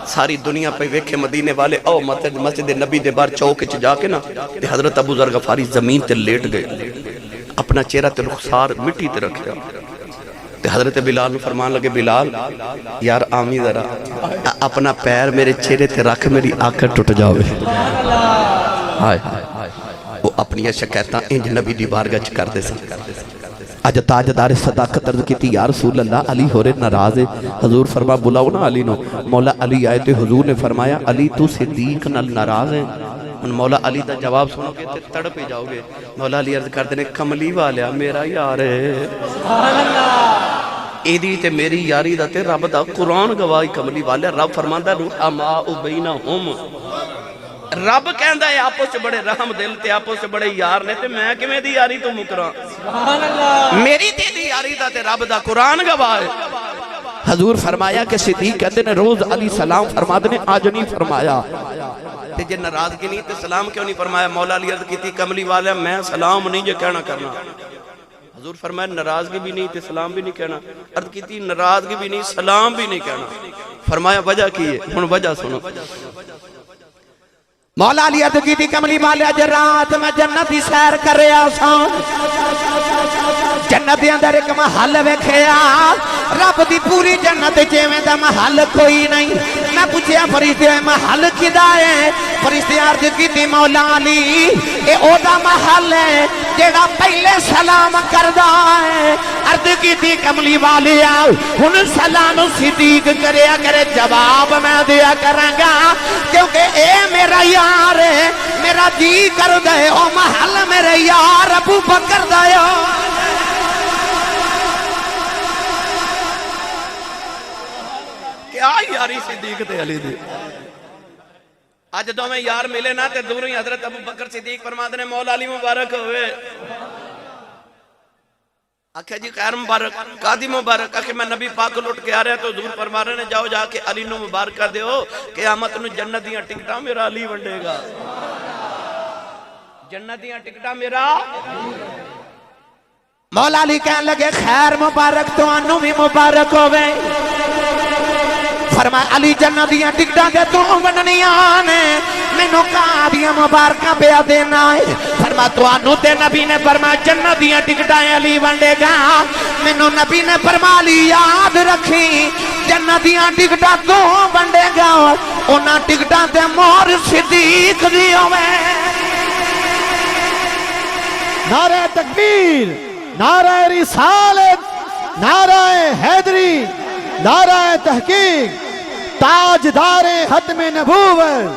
ساری دنیا پہ ویکھے مدینے والے او مسجد نبی دے بار چوک چ جا کے نا تے حضرت ابو ذر غفاری زمین تے لیٹ گئے اپنا چہرہ تے رخسار مٹی تے رکھیا تے حضرت بلال نے فرمان لگے بلال یار آمی ذرا اپنا پیر میرے چہرے تے رکھ میری آنکھ ٹوٹ جاوے ہائے وہ اپنی شکایتاں انج نبی دی بارگاہ چ کر دے سن آج تاجدار صداقت عرض کی تھی یا رسول اللہ علی ہورے ناراض ہے حضور فرما بلاؤ نا علی نو مولا علی آئے تو حضور نے فرمایا علی تو صدیق نال ناراض ہے مولا علی دا جواب سنو گے تے تڑ پہ جاؤ گے مولا علی عرض کر دینے کملی والیا میرا یار ہے سبحان اللہ ایدی تے میری یاری دا تے رب دا قرآن گواہی کملی والیا رب فرماندہ رحماء بینہم رب کہندہ ہے آپس سے بڑے رحم دل تے آپس سے بڑے یار نے تے میں کہ میں دی یاری تو مکران سبحان اللہ میری تے دی یاری دا تے رب دا قرآن گواہ ہے حضور فرمایا کہ صدیق کہتے نے روز علی سلام فرما دینے آج نہیں فرمایا تے جے ناراضگی نہیں تے سلام کیوں نہیں فرمایا مولا علی عرض کی تھی کملی والا میں سلام نہیں جو کہنا کرنا حضور فرمایا ناراضگی بھی نہیں تے سلام بھی نہیں کہنا عرض کی تھی ناراضگی بھی نہیں سلام بھی نہیں کہنا فرمایا وجہ کی ہے ہن وجہ سنو مولا علی عرض کی تھی کملی والے اج رات میں جنتی سیر کر رہا سا جنت اندر ایک محل ویکھیا رب دی پوری جنت جیویں دا محل کوئی نہیں میں پوچھیا فرشتے محل کدا ہے فرشتے عرض کیتی مولا علی اے او دا محل ہے جیڑا پہلے سلام کردا ہے عرض کیتی کملی والیا ہن سلام صدیق کریا کرے جواب میں دیا کراں گا کیونکہ اے میرا یار ہے میرا جی کر دے او محل میرے یار ابو بکر دا کیا یاری صدیق تے علی دی آج دو میں یار ملے نا تے دور ہی حضرت ابو بکر صدیق فرما دینے مولا علی مبارک ہوئے آکھا جی خیر مبارک قادی مبارک آکھا میں نبی پاک لوٹ کے آ رہے تو دور فرما رہے نے جاؤ جا کے علی نو مبارکہ دے ہو قیامت نو جنتیاں ٹکٹاں میرا علی ونڈے گا جنتیاں ٹکٹاں میرا مولا علی کہنے لگے خیر مبارک تو انو بھی مبارک ہوئے فرمایا علی جنہ دیاں ٹکٹاں دے تو بننیاں نے مینوں کہاں دیاں مبارکاں پیا دینا ہے فرمایا تو انو تے نبی نے فرمایا جنہ دیاں ٹکٹاں علی ونڈے گا مینوں نبی نے فرمایا علی یاد رکھی جنہ دیاں ٹکٹاں تو ونڈے گا انہاں ٹکٹاں تے مہر صدیق دی ہوے نعرہ تکبیر، نعرہ رسالت، نعرہ حیدری، نعرہ تحقیق، تاجدار ختم نبوت۔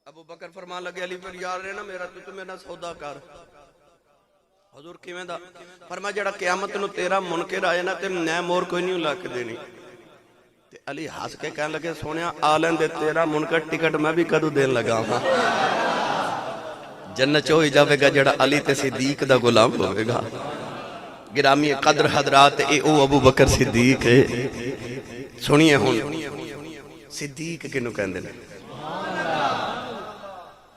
ابو بکر فرمان لگے علی پر یار رہنا میرا تو میرا سودا کار حضور کیویں دا فرما جڑا قیامت نو تیرا منکر آئے نا تے میں مور کوئی نہیں لا کے دینی تے علی ہنس کے کہنے لگے سونیا آلن دے تیرا منکر ٹکٹ میں بھی کدو دین لگا ہاں جنت چوئی جاوے گا جڑا علی تے صدیق دا غلام ہوئے گا گرامی قدر حضرات اے او ابو بکر صدیق ہے سنیے ہون صدیق کنو کہندے نے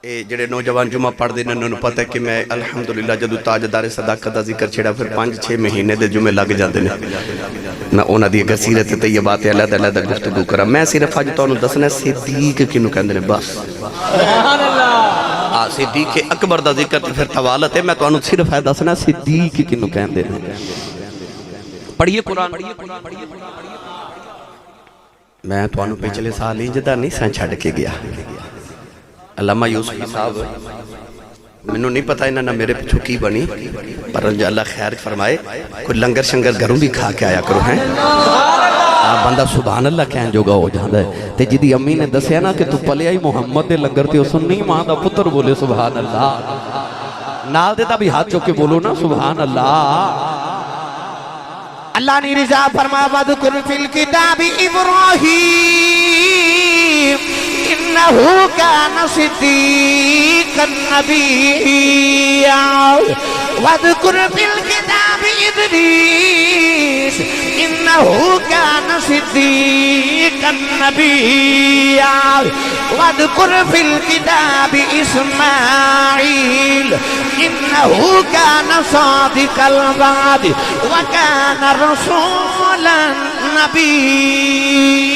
اے جڑے نوجوان جمعہ پڑھ دینا انہوں نے پتہ ہے کہ میں الحمدللہ جدو تاجدار صداقت دا ذکر چھڑا پھر 5-6 مہینے دے جمعے لگ جاندے نے میں اونا دی اگر سیرت تے یہ باتیں علیحدہ علیحدہ گفتگو کرا میں صرف آج تو انہوں دسنا صدیق کنو کہندے نے بس سبحان اللہ صدیق اکبر دا ذکر تے پھر توالت ہے میں تو انہوں صرف ہے دسنا صدیق کنو کہندے نے پڑھئے قرآن میں تو انہوں پچھلے سال ہی جدہ نہیں سان چھڑ کے گیا علامہ یوسفی صاحب منو نہیں پتا انہاں میرے پچھو کی بنی پر اللہ خیر فرمائے کوئی لنگر شنگر گھروں بھی کھا کے آیا کرو ہیں بندہ سبحان اللہ کہن جو گا ہو جاندہ ہے تے جدی امی نے دسیا نا کہ تو پلے آئی محمد دے لنگر تے اسن نہیں ماں دا پتر بولے سبحان اللہ نال دے تا بھی ہاتھ چوکے بولو نا سبحان اللہ اللہ نے رضا فرما وَذْكُرْ فِي الْكِتَابِ إِبْرَاهِيمَ إِنَّهُ كَانَ صِدِّيقًا نَبِيًّا وَذْكُرْ فِي الْكِتَابِ إِدْرِيسَ إِنَّهُ كَانَ صِدِّيقًا نَبِيًّا وَذْكُرْ فِي الْكِتَابِ إِسْمَاعِيلَ إِنَّهُ كَانَ صَادِقَ الْوَعْدِ وَكَانَ رَسُولًا نَبِيًّا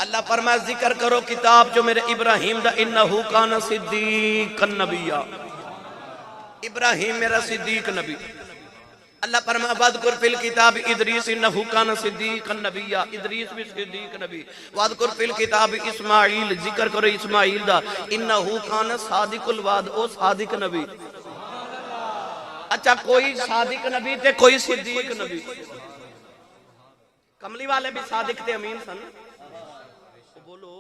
اللہ فرمائے ذکر کرو کتاب جو میرے ابراہیم دا انہو کان صدیق النبی ابراہیم میرا صدیق نبی اللہ فرمائے وَذْكُرْ فِي الْكِتَابِ إِدْرِيسِ إِنَّهُ كَانَ صِدِّيقًا نَبِيًّا ادریس بھی صدیق نبی وَذْكُرْ فِي الْكِتَابِ اسماعیل ذکر کرو اسماعیل دا إِنَّهُ كَانَ صَادِقُ الْوَعْدِ او صادق نبی اچھا کوئی صادق نبی تے کوئی صدیق نبی کملی والے بھی صادق تے امین سن بولو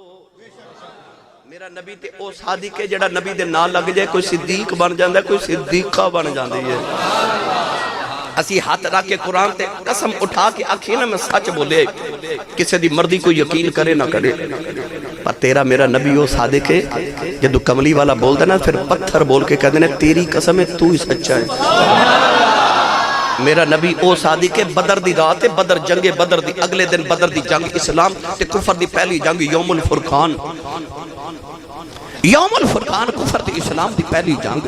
میرا نبی تے او صادق ہے جڑا نبی دے نال لگ جائے کوئی صدیق بن جاندہ ہے کوئی صدیقہ بن جاندی ہے اسی ہاتھ رکھ کے قرآن تے قسم اٹھا کے آکھیں نا میں سچ بولے کسی دی مردی کو یقین کرے نہ کرے پر تیرا میرا نبی او صادق ہے جدو کملی والا بول دینا پھر پتھر بول کے کہہ دینا تیری قسم ہے تو ہی سچا ہے میرا نبی او صادق ہے بدر دی رات ہے بدر جنگ بدر دی اگلے دن بدر دی جنگ اسلام تے کفر دی پہلی جنگ یوم الفرقان کفر دی اسلام دی پہلی جنگ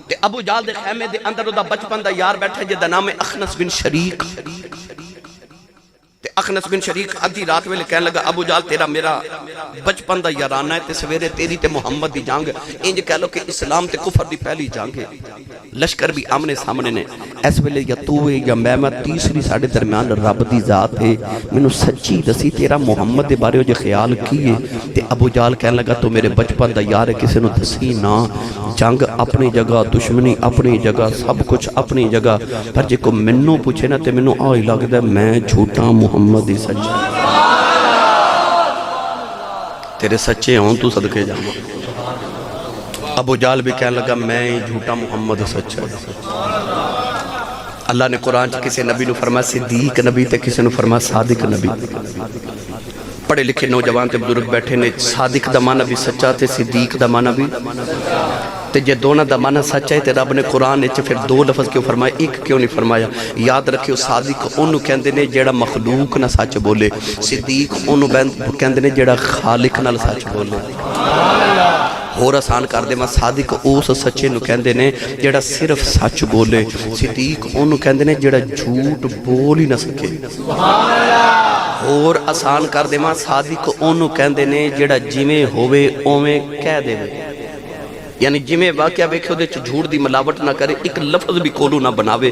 تے ابو جال دے خیمے دے اندر دا بچپن دا یار بیٹھے جے دا نام ہے اخنس بن شریک تے اخنس بن شریک ادھی رات ویلے کہنے لگا ابو جال تیرا میرا بچپن دا یارانہ ہے تے سویرے تیری تے محمد دی جنگ انج کہہ لو کہ اسلام تے کفر دی پہلی جنگ ہے لشکر بھی آمنے سامنے نے اس ویلے یا تو ہے یا میں تیسری ساڑھے درمیان رب دی ذات ہے میں نو سچی دسی تیرا محمد دے بارے ہو جے خیال کیے تے ابو جال کہنے لگا تو میرے بچپن دا یار ہے کسے نو دسی نا جنگ اپنی جگہ دشمنی اپنی جگہ سب کچھ اپنی جگہ پر جے کو منو پوچھے نا تے منو آئی لگ دے میں جھوٹا محمد ہی سچا تیرے سچے ہوں تو صدقے جانا ابو جال بھی کہنے لگا میں جھوٹا محمد سچا اللہ نے قرآن چ کسی نبی نو فرمایا صدیق نبی تے کسی نو فرمایا صادق نبی پڑھے لکھے نوجوان تے بزرگ بیٹھے نے صادق دا معنی بھی سچا تے صدیق دا معنی بھی تے تے جے دونوں دا معنی سچ ہے تے رب نے قرآن وچ پھر دو لفظ کیوں فرمایا، ایک کیوں نہیں فرمایا؟ یاد رکھیو صادق اونوں کہندے نے جیڑا مخلوق نہ سچ بولے، صدیق اونوں کہندے نے جیڑا خالق نال سچ بولے۔ اور آسان کر دے، میں صادق اس سچے نو کہندے نے جیڑا صرف سچ بولے، صدیق اونوں کہندے نے جیڑا جھوٹ بول ہی نہ سکے۔ اور آسان کر دے، میں صادق اونوں کہندے نے جیڑا جویں ہووے اوویں کہہ دے، یعنی جویں واقعہ ویکھے اودے چ جھوٹ دی ملاوٹ نہ کرے، ایک لفظ بھی کولو نہ بناوے،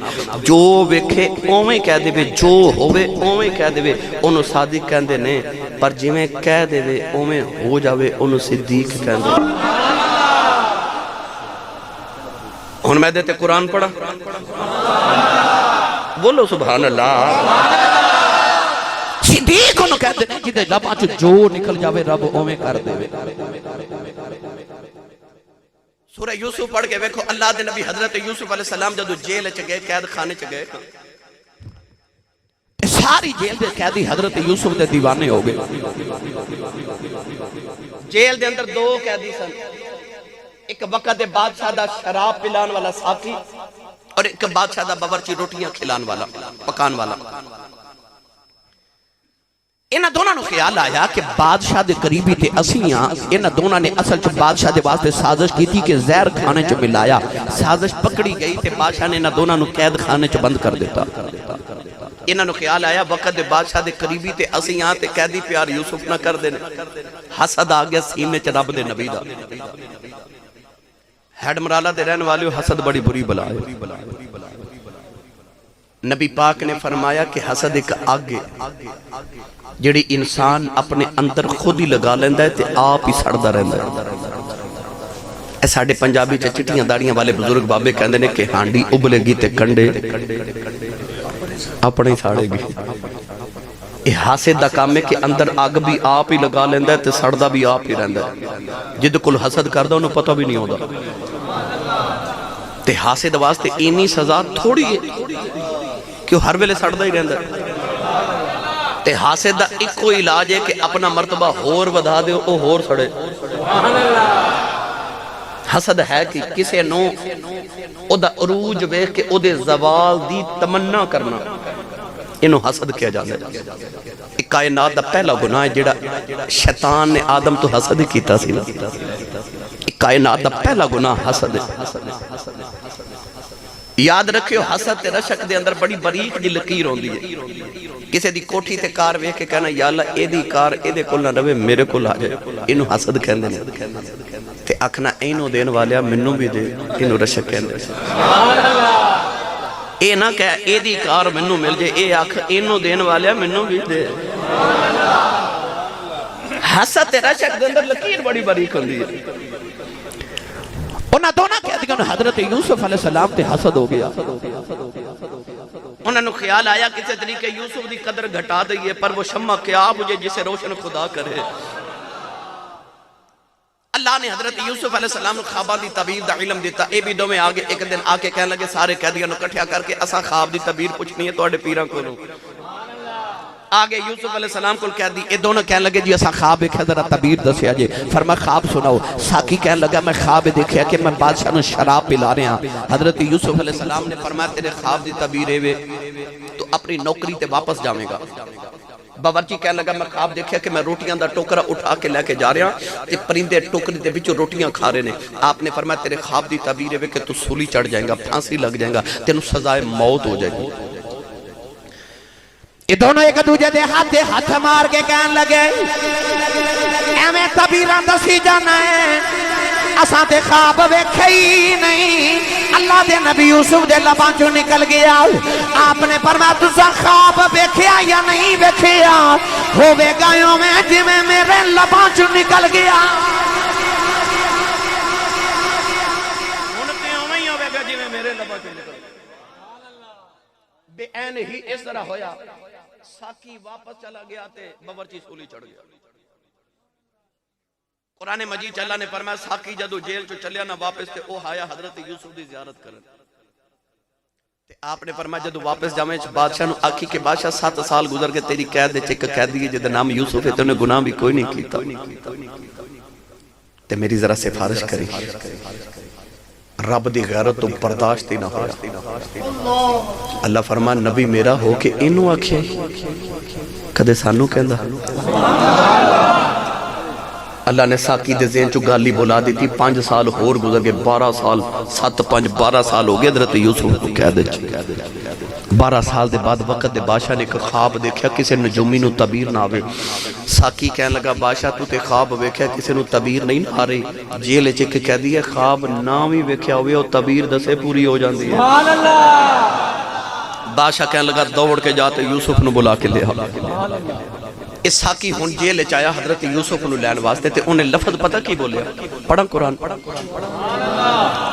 جو ویکھے اوویں کہہ دے، جو ہووے اوویں کہہ دے، اونوں صادق کہندے نے۔ پر جویں کہہ دے اوویں ہو جاوے اونوں صدیق کہندے۔ ہن میں تے قرآن پڑھا، بولو سبحان اللہ۔ صدیق انہوں کہتے ہیں جدے لباں چو جو نکل جاوے رب اویں کر دے۔ سورہ یوسف پڑھ کے ویکھو، اللہ دے نبی حضرت یوسف علیہ السلام جدو جیل چ گئے، قید خانے چ گئے، ساری جیل دے قیدی حضرت یوسف دے دیوانے ہو گئے۔ جیل دے اندر دو قیدی سن، ایک وقت بادشاہ دا شراب پلان والا ساقی، اور ایک بادشاہ دا باورچی روٹیاں کھلان والا، پکان والا۔ انہاں دونوں نے خیال آیا کہ بادشاہ دے قریبی تے اسیاں، انہاں دونوں نے اصل چ بادشاہ دے واسطے سازش کی تھی کہ زہر کھانے چ ملایا، سازش پکڑی گئی تے بادشاہ نے انہاں دونوں نے قید خانے چ بند کر دیتا۔ انہاں نو خیال آیا وقت بادشاہ دے قریبی تے اسیاں تے قیدی پیار یوسف نہ کر دینے، حسد آ گیا سینے چ رب دے نبی دا۔ ہیڈ مرالہ دے رہن والیو، حسد بڑی بری بلا ہے۔ نبی پاک نے فرمایا کہ حسد ایک آگ ہے جڑی انسان اپنے اندر خود ہی لگا لیندہ ہے تے آپ ہی سڑدا رہندا ہے۔ اے ساڑھے پنجابی چٹیاں داڑیاں والے بزرگ بابے کہندے نے کہ ہانڈی ابلے گی تے کنڈے اپنے ہی ساڑے گی۔ یہ حاسد دا کام ہے کہ اندر آگ بھی آپ ہی لگا لیندہ ہے تے سڑدا بھی آپ ہی رہندا ہے۔ جد کل حسد کردہ انہوں پتہ بھی نہیں ہوتا تے حاسد واسطے اینی سزا تھوڑی ہے کہ ہر ویلے سڑدا ہی رہندا ہے۔ تے حاسد دا ایک کوئی علاج ہے کہ اپنا مرتبہ ہور ودا دے او ہور سڑے۔ حسد ہے کہ کسے نو او دا عروج ویکھ کے او دے زوال دی تمنا کرنا، انہوں حسد کیا جاتا ہے۔ ایک کائنات دا پہلا گناہ ہے جڑا شیطان نے آدم تو حسد کیتا سی۔ ایک کائنات دا پہلا گناہ حسد ہے۔ یاد رکھیو حسد تے رشک دے اندر بڑی باریک جی لکیر ہوندی ہے۔ کسے دی کوٹھی تے کار ویکھ کے کہنا یا اللہ اے دی کار اے دے کول نہ رہے میرے کول آ جائے، انہوں حسد کہندے نے۔ تے آکھنا اینوں دین والیا منوں بھی دے، انہوں رشک کہندے۔ اے نہ کہ اے دی کار منوں مل جائے، اے آکھ اینوں دین والیا منوں بھی دے۔ حسد تے رشک دے اندر لکیر بڑی باریک ہوندی ہے۔ انہاں دونوں قیدیوں نے حضرت یوسف علیہ السلام تے حسد ہو گیا۔ انہوں نے خیال آیا کسی طریقے یوسف دی قدر گھٹا دئیے، پر وہ شمع کیا مجھے جسے روشن خدا کرے۔ اللہ نے حضرت یوسف علیہ السلام خوابہ دی تعبیر دا علم دیتا۔ اے بھی دو میں آگے ایک دن آکے کہنے لگے سارے قیدیوں نے کٹھیا کر کے اسا خواب دی تعبیر پوچھنی ہے تو اڑے پیران کو لوں۔ آگے یوسف علیہ السلام کو کہہ دی، اے دونوں کہنے لگے جی اسا خواب ایک حضرت تعبیر دسیا جی۔ فرما خواب سناؤ۔ ساقی کہنے لگا میں خواب دیکھیا کہ میں بادشاہ نے شراب پلا رہے ہیں۔ حضرت یوسف علیہ السلام نے فرمایا تیرے خواب دی تعبیر ہے تو اپنی نوکری تے واپس جاویں گا۔ باورچی کہنے لگا میں خواب دیکھیا کہ میں روٹیاں دا ٹوکرا اٹھا کے لے کے جا رہا تے پرندے ٹوکری دے بچوں روٹیاں کھا رہے نے۔ آپ نے فرمایا تیرے خواب دی تعبیر ہے کہ تو سولی چڑھ جائیں گا، پھانسی لگ جائیں گا، تینوں سزائے موت ہو جائے گی۔ یہ دونوں ایک دوجہ دے ہاتھ مار کے کہنے لگے اے میں تعبیراں دسی جانا ہے، اساں تے خواب ویکھے ہی نہیں۔ اللہ دے نبی یوسف دے لباں چوں نکل گیا۔ آپ نے فرمایا تساں خواب ویکھیا یا نہیں ویکھیا، ہووے گایوں میں جویں میرے لباں چوں نکل گیا۔ بے این ہی اس طرح ہویا، ساکی واپس چلا گیا تے باورچی سولی چڑھ گیا۔ قرآن مجید اللہ نے فرمایا ساکی جدو جیل چو چلیا نہ واپس تے او آیا حضرت یوسف دی زیارت کرن۔ تے آپ نے فرمایا جدو واپس جامعے بادشاہ نو آکھی کہ بادشاہ 7 سال گزر کے تیری قید دے چک قیدی ہے جدہ نام یوسف ہے تو انہیں گناہ بھی کوئی نہیں کیتا تے میری ذرا سفارش کری۔ رب دی غیرت تو برداشت ہی نہ ہویا اللہ فرمان نبی میرا ہو کہ انہوں آکھے کدے سانو کہندا اللہ نے ساکی دے ذہن چو گالی بولا دی تھی 5 سال ہور گزر گئے 12 سال 7 5 12 سال ہو گئے حضرت یوسف کو کہہ دے 12 سال دے بعد وقت دے بادشاہ نے ایک خواب دیکھا کسے نجومی نو تعبیر نہ آوے ساکی کہنے لگا بادشاہ تو تے خواب ویکھیا کسے نو تعبیر نہیں آ رہی جیل چک کہہ دیا خواب نام ہی ویکھیا ہوئے اور تعبیر دسے پوری ہو جاندی ہے بادشاہ کہنے لگا دوڑ کے جاتے یوسف نو بلا کے لے اس ساکی ہون جیل چایا حضرت یوسف نو لین واسطے تے انہیں لفظ پتہ کی بولیا پڑھا قرآن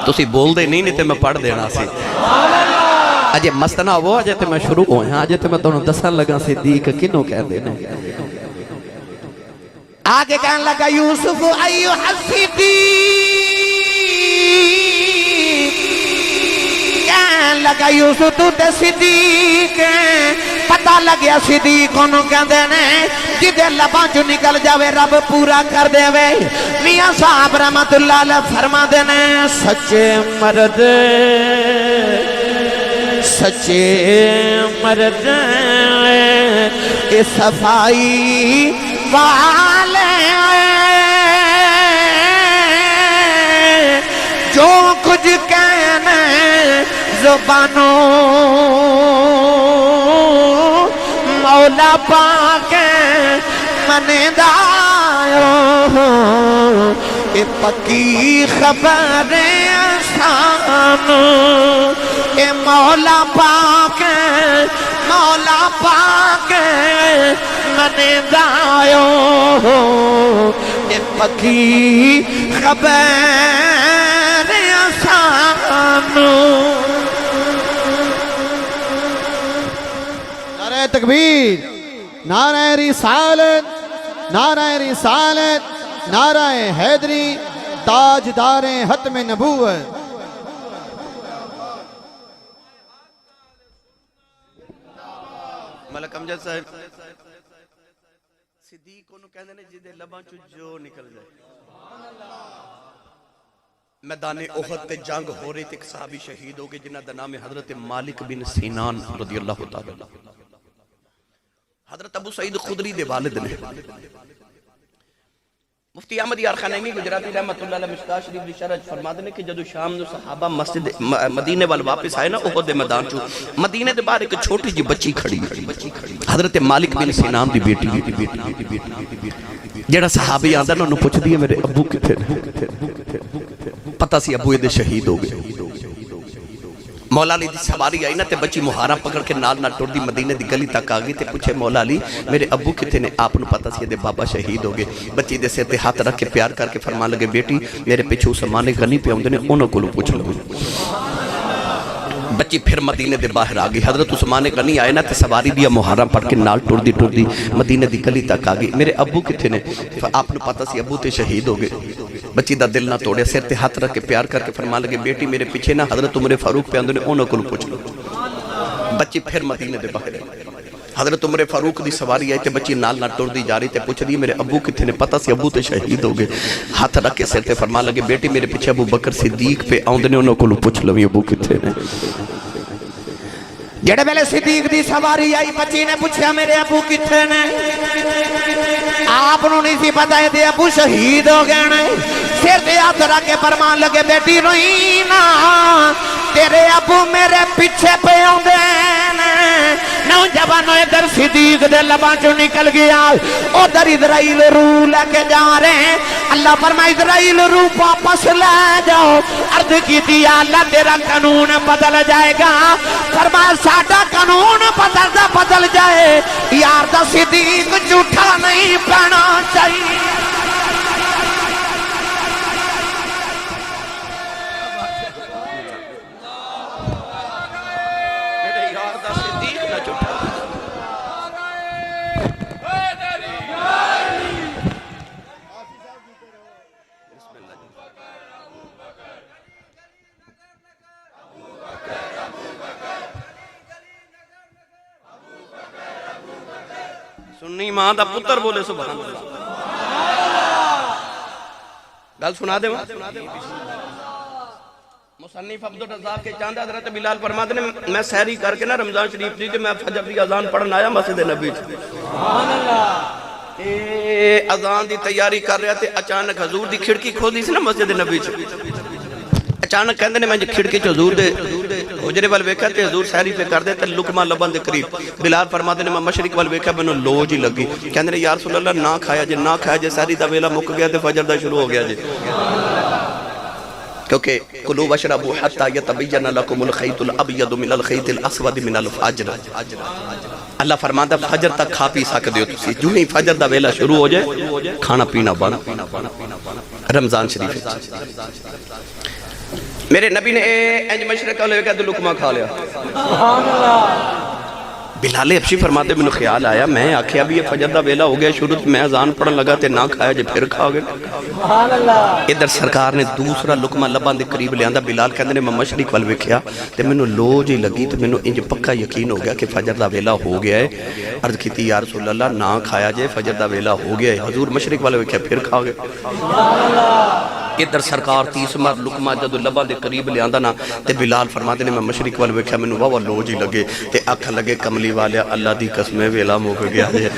تو سی بول دے نہیں تے میں پڑھ دینا سی اجے مستنا وہ اجے تے میں شروع ہوئے ہیں اجے تے میں دونوں دسن لگا صدیق کنوں کہہ دینا آگے کہنے لگا یوسف ایوہ الصدیق کہنے لگا یوسف تو تے صدیق پتہ لگیا صدیق انہوں کہہ دینے جدے لباں جو نکل جاوے رب پورا کر دے وے میاں صاحب رحمت اللہ علیہ فرما دینے سچے مرد اس صفائی والے جو کچھ کہنے زبانوں مولا پاک منے دائیو اے پکی خبر آسان اے مولا پاک منے دائیو اے پکی خبر آسان نعرہ تکبیر نعرہ رسالت نعرہ حیدری تاجدار ختم نبوت ملک امجد صاحب صدیق کو کہنے نے جدے لباں چو جو نکل جائے میدان احد تے جنگ ہو رہی تھے ایک صحابی شہید ہو گئے جنہ دا نام حضرت مالک بن سینان رضی اللہ تعالی حضرت ابو سعید خدری دے والد نے مفتی احمد یار خانیمی گجراتی رحمت اللہ علیہ مشکاہ شریف دی شرح فرما دینے کہ جدو شام نو صحابہ مسجد مدینے وال واپس آئے نا احد دے میدان چو مدینے دے باہر ایک چھوٹی جی بچی کھڑی حضرت مالک بن سینان دی بیٹی جیڑا صحابی آندہ نا انہوں پوچھ دیا میرے ابو کتے پتہ سی ابو دے شہید ہو گئے مولا علی دی سواری آئی نا تے بچی مہارہ پکڑ کے نال نہ ٹوڑ دی مدینے دی گلی تک آگئی تے پوچھے مولا علی میرے ابو کتے نے آپ نو پتہ سی دے بابا شہید ہو گئے بچی دے سیر تے ہاتھ رکھ کے پیار کر کے فرما لگے بیٹی میرے پیچھو سمانے غنی پہ آؤں نے انہوں کو لو پوچھ لو بچی پھر مدینے دے باہر آگئی حضرت عثمان غنی آئے نا تے سواری دیا محرم پڑھ کے نال ٹوڑ دی مدینے دی گلی تک آگئی میرے ابو کتے نے آپ نو پتہ سی ابو تے شہید ہو گئے بچی دا دل نہ توڑے سر تے ہاتھ رکھ کے پیار کر کے فرما لگے بیٹی میرے پیچھے نہ حضرت عمر فاروق پہ اندر نے انہوں کو پوچھ لو بچی پھر مدینے دے باہر حضرت عمر فاروق دی سواری آئی تے بچی نال نہ ٹوڑ دی جا رہی تے پوچھ دی میرے ابو کتے نے پتہ سی ابو تے شہید ہو گئے ہاتھ رکھ کے سر تے فرما لگے بیٹی میرے پیچھے ابو بکر صدیق پہ آؤں نے انہوں کو پوچھ لو ابو کتے نے جڑے بیلے صدیق دی سواری آئی بچی نے پوچھا میرے ابو کتھے نے آپ نو نہیں سی پتہ ہے دے ابو شہید ہو گئے نے سر دے ہاتھ رکھ کے فرمان لگے بیٹی روئینا تیرے ابو میرے پیچھے پہ آندے نوجوانوں ادھر صدیق دے لباں چوں نکل گیا ادھر اسرائیل روح لے کے جا رہے ہیں اللہ فرمائے اسرائیل روح واپس لے جاؤ عرض کی دیا اللہ تیرا قانون بدل جائے گا فرمائے ساڈا قانون بدل جائے یار دا صدیق جھوٹا نہیں پڑنا چاہیے سنی ماں دا پتر بولے سبحان اللہ گل سنا دے مصنف عبدالرزاق کے چاند حضرت بلال فرماتے ہیں میں سحری کر کے نا رمضان شریف جی کہ میں فجر دی اذان پڑھن آیا مسجد نبی سبحان اللہ اذان دی تیاری کر رہا تھے اچانک حضور دی کھڑکی کھولی سی نا مسجد نبی اچانک کہندے نے میں کھڑکی چ حضور دے حجرے وال ویکھیا تے حضور سحری پہ کر دے تے لقمہ لبن دے قریب بلال فرماتے نے میں مشرق وال ویکھیا مینوں لو جی لگی کہندے نے یا رسول اللہ نہ کھایا جے سحری دا ویلا مک گیا تے فجر دا شروع ہو گیا جے کیونکہ کلوا واشربوا حتی یتبین لکم الخیط الابیض من الخیط الاسود من الفجر اللہ فرماتا فجر تک کھا پی سکتے ہو تسی جو ہی فجر دا ویلا شروع ہو جائے کھانا پینا بند رمضان شریف میرے نبی نے انج مشرق والے کہا تو لقمہ کھا لیا سبحان اللہ بلال حبشی فرماتے میں نے خیال آیا میں آکھیا بھی یہ فجر دا ویلا ہو گیا شروع میں اذان پڑھن لگا تے نہ کھایا جے پھر کھا گئے سبحان اللہ ادھر سرکار نے دوسرا لقمہ لباں دے قریب لے آندا بلال کہندے نے میں مشرق وال ویکھیا تے مینوں لو جی لگی تے مینوں انج پکا یقین ہو گیا کہ فجر دا ویلا ہو گیا ہے عرض کیتی یا رسول اللہ نہ کھایا جے فجر دا ویلا ہو گیا ہے حضور مشرق والے ویکھیا پھر کھا گئے سبحان اللہ ادھر سرکار تیسرا لقمہ جدو لباں دے قریب لے آندا نا تے بلال فرماتے نے میں مشرق وال ویکھیا مینوں واہ لو جی لگے تے آکھن لگے کملی والیا اللہ دی قسمیں ویلا مک گیا ہے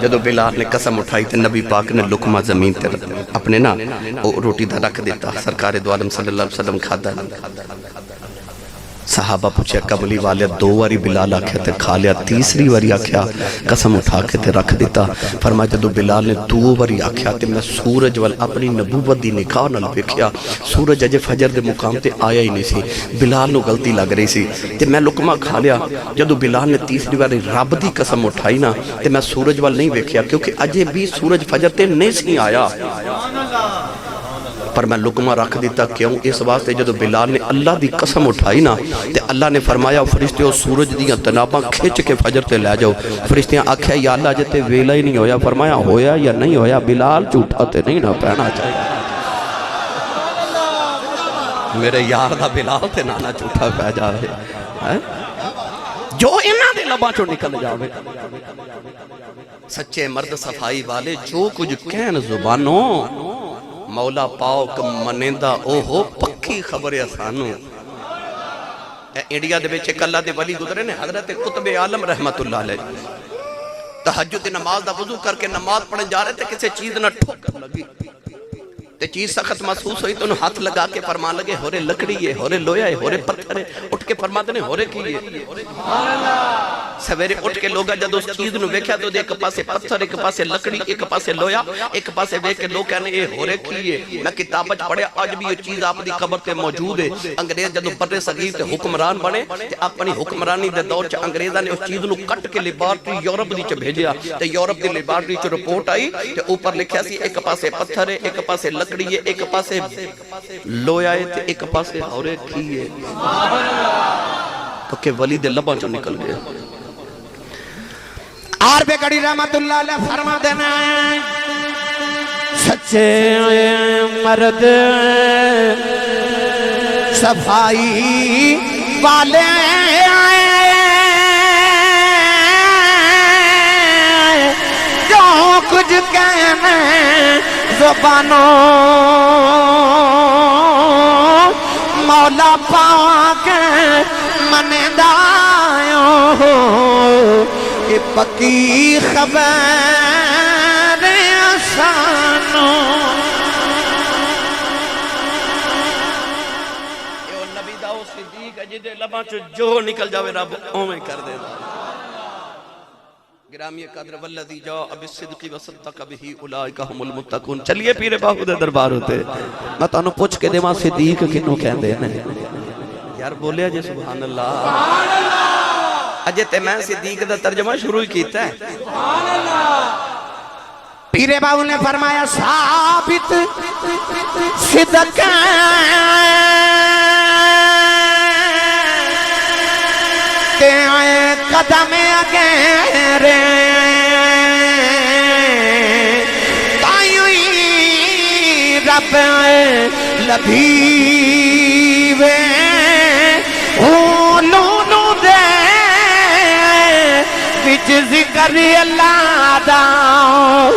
جدو بلال نے قسم اٹھائی تے نبی پاک نے لقمہ زمین تے اپنے نا روٹی دا رکھ دیتا سرکار دو عالم صلی اللہ علیہ وسلم کھادا صحابہ پوچھے کملی والے دو واری بلال آکھیا تے کھا لیا تیسری واری آکھیا قسم اٹھا کے تے رکھ دیتا فرمایا جدو بلال نے دو واری آکھیا تے میں سورج وال اپنی نبوت دی نکاح نال ویکھیا سورج اجے فجر دے مقام تے آیا ہی نہیں سی بلال نو غلطی لگ رہی سی تے میں لقمہ کھا لیا جدو بلال نے تیسری واری رب دی قسم اٹھائی نا تے میں سورج وال نہیں ویکھیا کیونکہ اجے بھی سورج فجر تے نہیں سی آیا پر میں لقمہ رکھ دیتا کیوں اس واسطے جدو بلال نے اللہ دی قسم اٹھائی نا تے اللہ نے فرمایا فرشتیوں سورج دیاں تناباں کھچ کے فجر تے لے جاؤ فرشتیاں آکھیا یا اللہ جتے ویلا ہی نہیں ہویا فرمایا ہویا یا نہیں ہویا بلال جھوٹا تے نہیں نہ پہنا چاہیے میرے یار دا بلال تے نانا جھوٹا پہ جاوے جو انہاں دے لباں چو نکل جاوے سچے مرد صفائی والے جو کچھ کہن زبانوں مولا پاک منیندہ او ہو پکی خبر اسانو انڈیا دے بیچے کلہ دے ولی گزرے نے حضرت قطب عالم رحمت اللہ علیہ تہجد نماز دا وضو کر کے نماز پڑھن جا رہے تھے کسی چیز نہ ٹھوکر لگی تے چیز سخت محسوس ہوئی تو انہوں ہاتھ لگا کے فرمان لگے ہورے لکڑی ہے ہورے لویا ہے ہورے پتھر ہے اٹھ کے فرماتے نے ہورے کی ہے سویرے اٹھ کے لوگا جد اس چیز نو ویکھیا تو دے ایک پاسے پتھر ایک پاسے لکڑی ایک پاسے لویا ایک پاسے ویکھ کے لوگ کہنے یہ ہورے کی ہے میں کتابت پڑھیا آج بھی یہ چیز آپ دی قبر تے موجود ہے انگریز جدو بر صغیر تے حکمران بنے تے اپنی حکمرانی دے دور چ انگریزاں نے اس چیز نو کٹ کے لیبارٹری یورپ دی چ بھیجیا تے یورپ دی لیبارٹری چ رپورٹ آئی تے اوپر لکھیا سی ایک پاسے پتھر ہے ایک پاسے لکڑی ہے ایک پاسے لویا ہے تے ایک پاسے ہورے کی ہے تو کہ ولی دے لباں چ نکل گئے آر بے گڑی رحمت اللہ علیہ فرما دینا سچے مرد صفائی والے جو کچھ کہنے زبانوں مولا پاک منیندائیوں یہ پکی خبر آسانوں یہ نبی داؤ صدیق ہے جدے لباں جو نکل جاوے رب اومیں کر دے گرامی قدر والذی جاء بالصدق وصدق به اولئک هم المتقون چلیے پیر باپو دے دربار ہوتے میں تانوں پوچھ کے دیواں صدیق کینوں کہندے نے یار بولیا جی سبحان اللہ اجے تے میں صدیق دا ترجمہ شروع ہی کیتا ہے سبحان اللہ پیر باپو نے فرمایا ثابت صدق تے قدم اگیرے تائیوئی رب لبھیوے اولونو دے وچ ذکر اللہ داؤ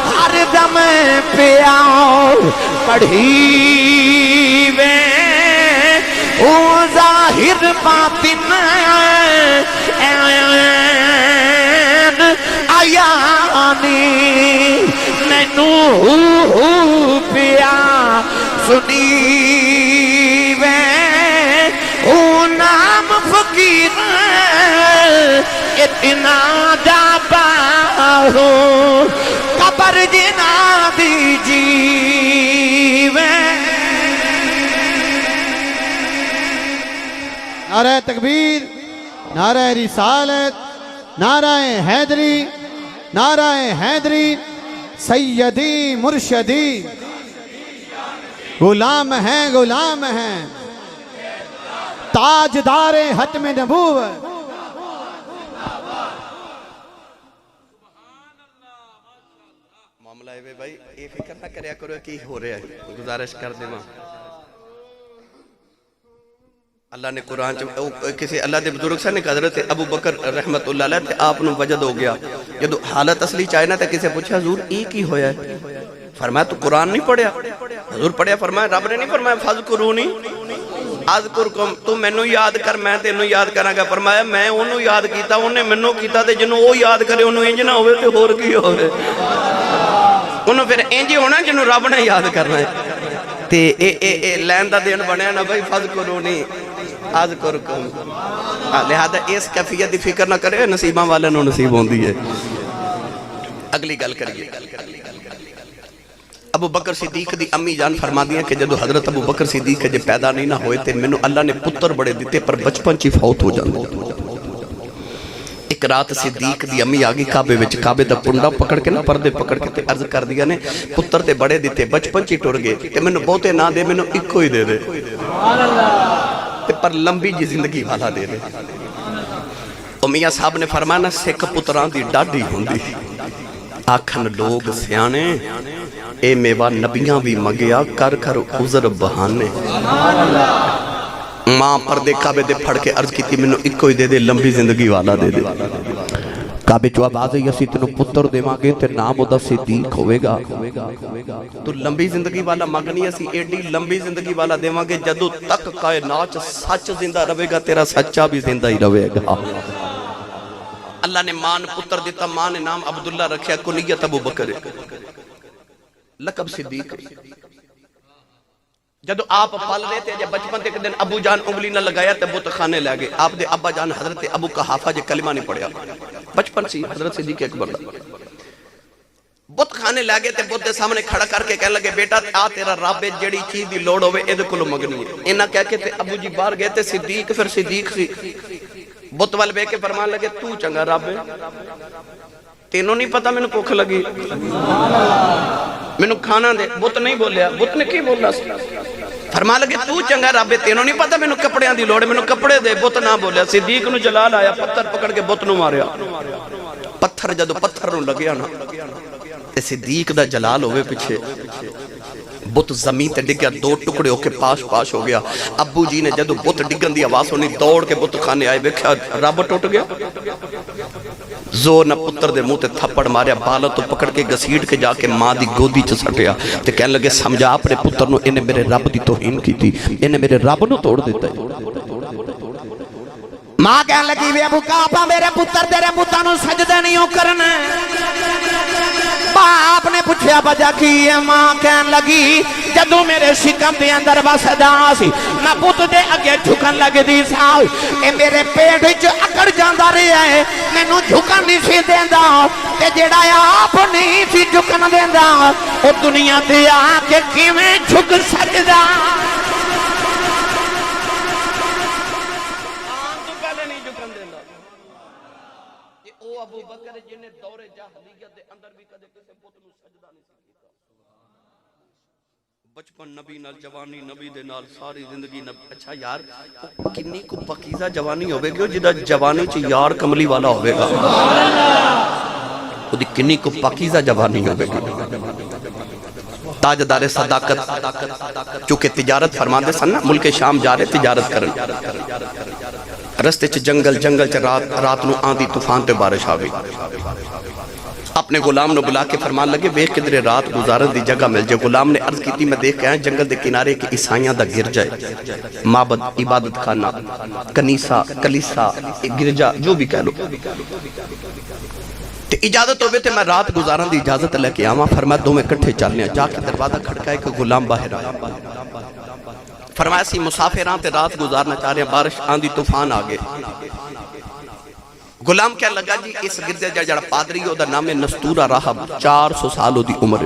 ہر دم پیاؤ پڑھیوے او ظاہر باطن آیانی مینوں پیا سنی وے او نام فقیر اتنا جابا ہوں قبر جنا دی جیوے نعرہ تکبیر، نعرہ رسالت، نعرہ حیدری، نعرہ حیدری، سیدی مرشدی، غلام ہیں غلام ہیں، تاجدار ختم نبوت۔ معاملہ ہے بھائی یہ فکر نہ کریا کرو کہ ہو رہا ہے، گزارش کر دے ماں اللہ نے قرآن کسی اللہ دے بزرگ سے نے حضرت ابو بکر رحمت اللہ علیہ تھے آپ نے وجد ہو گیا جدو حالت اصلی چاہے نہ تھا کسی پوچھا حضور ایک ہی ہویا ہے فرمایا تو قرآن نہیں پڑھیا حضور پڑھیا فرمایا رب نے نہیں فرمایا فَذْكُرُونِي اذکرکم تو مینوں یاد کر میں تینوں یاد کراں گا فرمایا میں انہوں یاد کیتا انہیں مینوں کیتا تے جنہوں وہ یاد کرے انہوں انج نہ ہوئے تے ہور کی ہوئے انہوں پھر انج ہونا جنہوں رب نے یاد کرنا ہے تے اے لین دا دین بنیا نا بھائی فَذْكُرُونِي اذکرکم لہذا اس کیفیت دی فکر نہ کرے نصیباں والے نو نصیب ہوندی ہے اگلی گل کریے ابو بکر صدیق دی امی جان فرما دیا کہ جدو حضرت ابو بکر صدیق جے پیدا نہیں نہ ہوئے تھے مینوں اللہ نے پتر بڑے دیتے پر بچپن چی فوت ہو جاندے ایک رات صدیق دی امی آگی کعبے وچ کعبے دا پنڈا پکڑ کے نا پردے پکڑ کے تے عرض کر دیا نے پتر تے بڑے دیتے بچپن چی ٹر گئے تے مینوں بہتے نہ دے مینوں اکو ہی دے دے تے پر لمبی جی زندگی والا دے دے میاں صاحب نے فرمانا سکھ پتران دی ڈاڈی ہوندی آکھن لوگ سیانے اے میوہ نبیاں بھی مگیا کر کر عذر بہانے ماں پردے کعبے دے پھڑ کے عرض کی تھی منو ایک کوئی دے دے لمبی زندگی والا دے دے کعبے جو آواز ہے یسی تنو پتر دے مانگے تے نام او دا صدیق ہوئے گا تو لمبی زندگی والا مانگنی اسی ایڈی لمبی زندگی والا دے مانگے جدو تک کائنات سچ زندہ رہے گا تیرا سچا بھی زندہ ہی رہے گا اللہ نے ماں نے پتر دیتا ماں نے نام عبداللہ رکھیا کنیت ابو بکر لقب صدیق جدو آپ پال رہے تھے جب بچپن تے ایک دن ابو جان انگلی نہ لگایا تے بت خانے لے گئے آپ دے ابا جان حضرت ابو قحافہ جے کلمہ نہیں پڑھیا بچپن سی حضرت صدیق اکبر بت خانے لے گئے تے بت دے سامنے کھڑا کر کے کہنے لگے بیٹا آ تیرا رب جڑی چیز دی لوڑ ہوئے اے دے کلو مگنی ہے انہاں کہہ کے تے ابو جی باہر گئے تے صدیق پھر صدیق سی بت وال بے کے فرمان لگے تو چنگا رب ہے تینوں نہیں پتا میں نے بھوک لگی میں نے کھانا دے بت نہیں بولیا بت نے کی بولنا فرما لگے تو چنگا رب ہے تینوں نہیں پتا میں نے کپڑے دی لوڑ میں نے کپڑے دے بت نہ بولیا صدیق نو جلال آیا پتھر پکڑ کے بت نو ماریا پتھر جدو پتھر نو لگیا نا تے صدیق دا جلال ہوئے پیچھے بت زمین تے ڈگیا دو ٹکڑے ہو کے پاش ہو گیا ابو جی نے جدو بت ڈگن دی آواز ہونی دوڑ کے بت خانے آئے بیکھا رب ٹوٹ گیا زور نہ پتر دے منہ تے تھپڑ ماریا بالا تو پکڑ کے گسیڑ کے جا کے ماں دی گودی چ سٹیا تے کہنے لگے سمجھا اپنے پتر نو انہیں میرے رب دی توہین کی تھی انہیں میرے رب نو توڑ دیتا ہے ماں کہنے لگی وے ابو کعبہ میرے پتر تیرے بتاں نو سجدے نہیں ہو کرنا باپ نے پوچھا وجہ کی ہے ماں کہنے لگی جدو میرے شکم دے اندر وسدا سی میں پت دے اگے جھکن لگ دی سا اے میرے پیٹ وچ اکڑ جاندا رہیا ہے مینوں جھکن نہیں سی دیندا تے جڑا آپ نہیں سی جھکن دیندا او دنیا تے آ کے کیویں جھک سکدا ابو بکر جنہیں دور جاہلیت دے اندر بھی کدے کسے بت نو سجدہ نہیں کیتا بچپن نبی نال جوانی نبی دے نال ساری زندگی نبی اچھا یار کنی کو پکیزہ جوانی ہوئے گی جدہ جوانی چی یار کملی والا ہوئے گا وہ دی کنی کو پکیزہ جوانی ہوئے گی تاجدار صداقت چونکہ تجارت فرمان دے سن ملک شام جا رہے تجارت کرن رستے چ جنگل چ رات نو آندھی طوفان تے بارش آ گئی اپنے غلام نو بلا کے فرمان لگے ویکھ کدھر رات گزارن دی جگہ مل جائے. غلام نے عرض کی میں دیکھ کے آیا جنگل دے کنارے کہ عیسائیاں دا گرجا ہے, معبد, عبادت خانہ, کنیسہ, کلیسا, گرجا جو بھی کہہ لو. تے اجازت ہوئے تے میں رات گزارن دی اجازت لے کے آواں. فرمایا دو میں کٹھے چلنے جا کے دروازہ کھڑکائے کہ غلام باہر آیا. فرمایا سی مسافران تے رات گزارنا چاہ رہے ہیں, بارش آندھی طوفان آگے. غلام کہنے لگا جی اس گردے جڑا پادری ہو دا نام نستورہ راہب, 400 سال ہو دی عمر.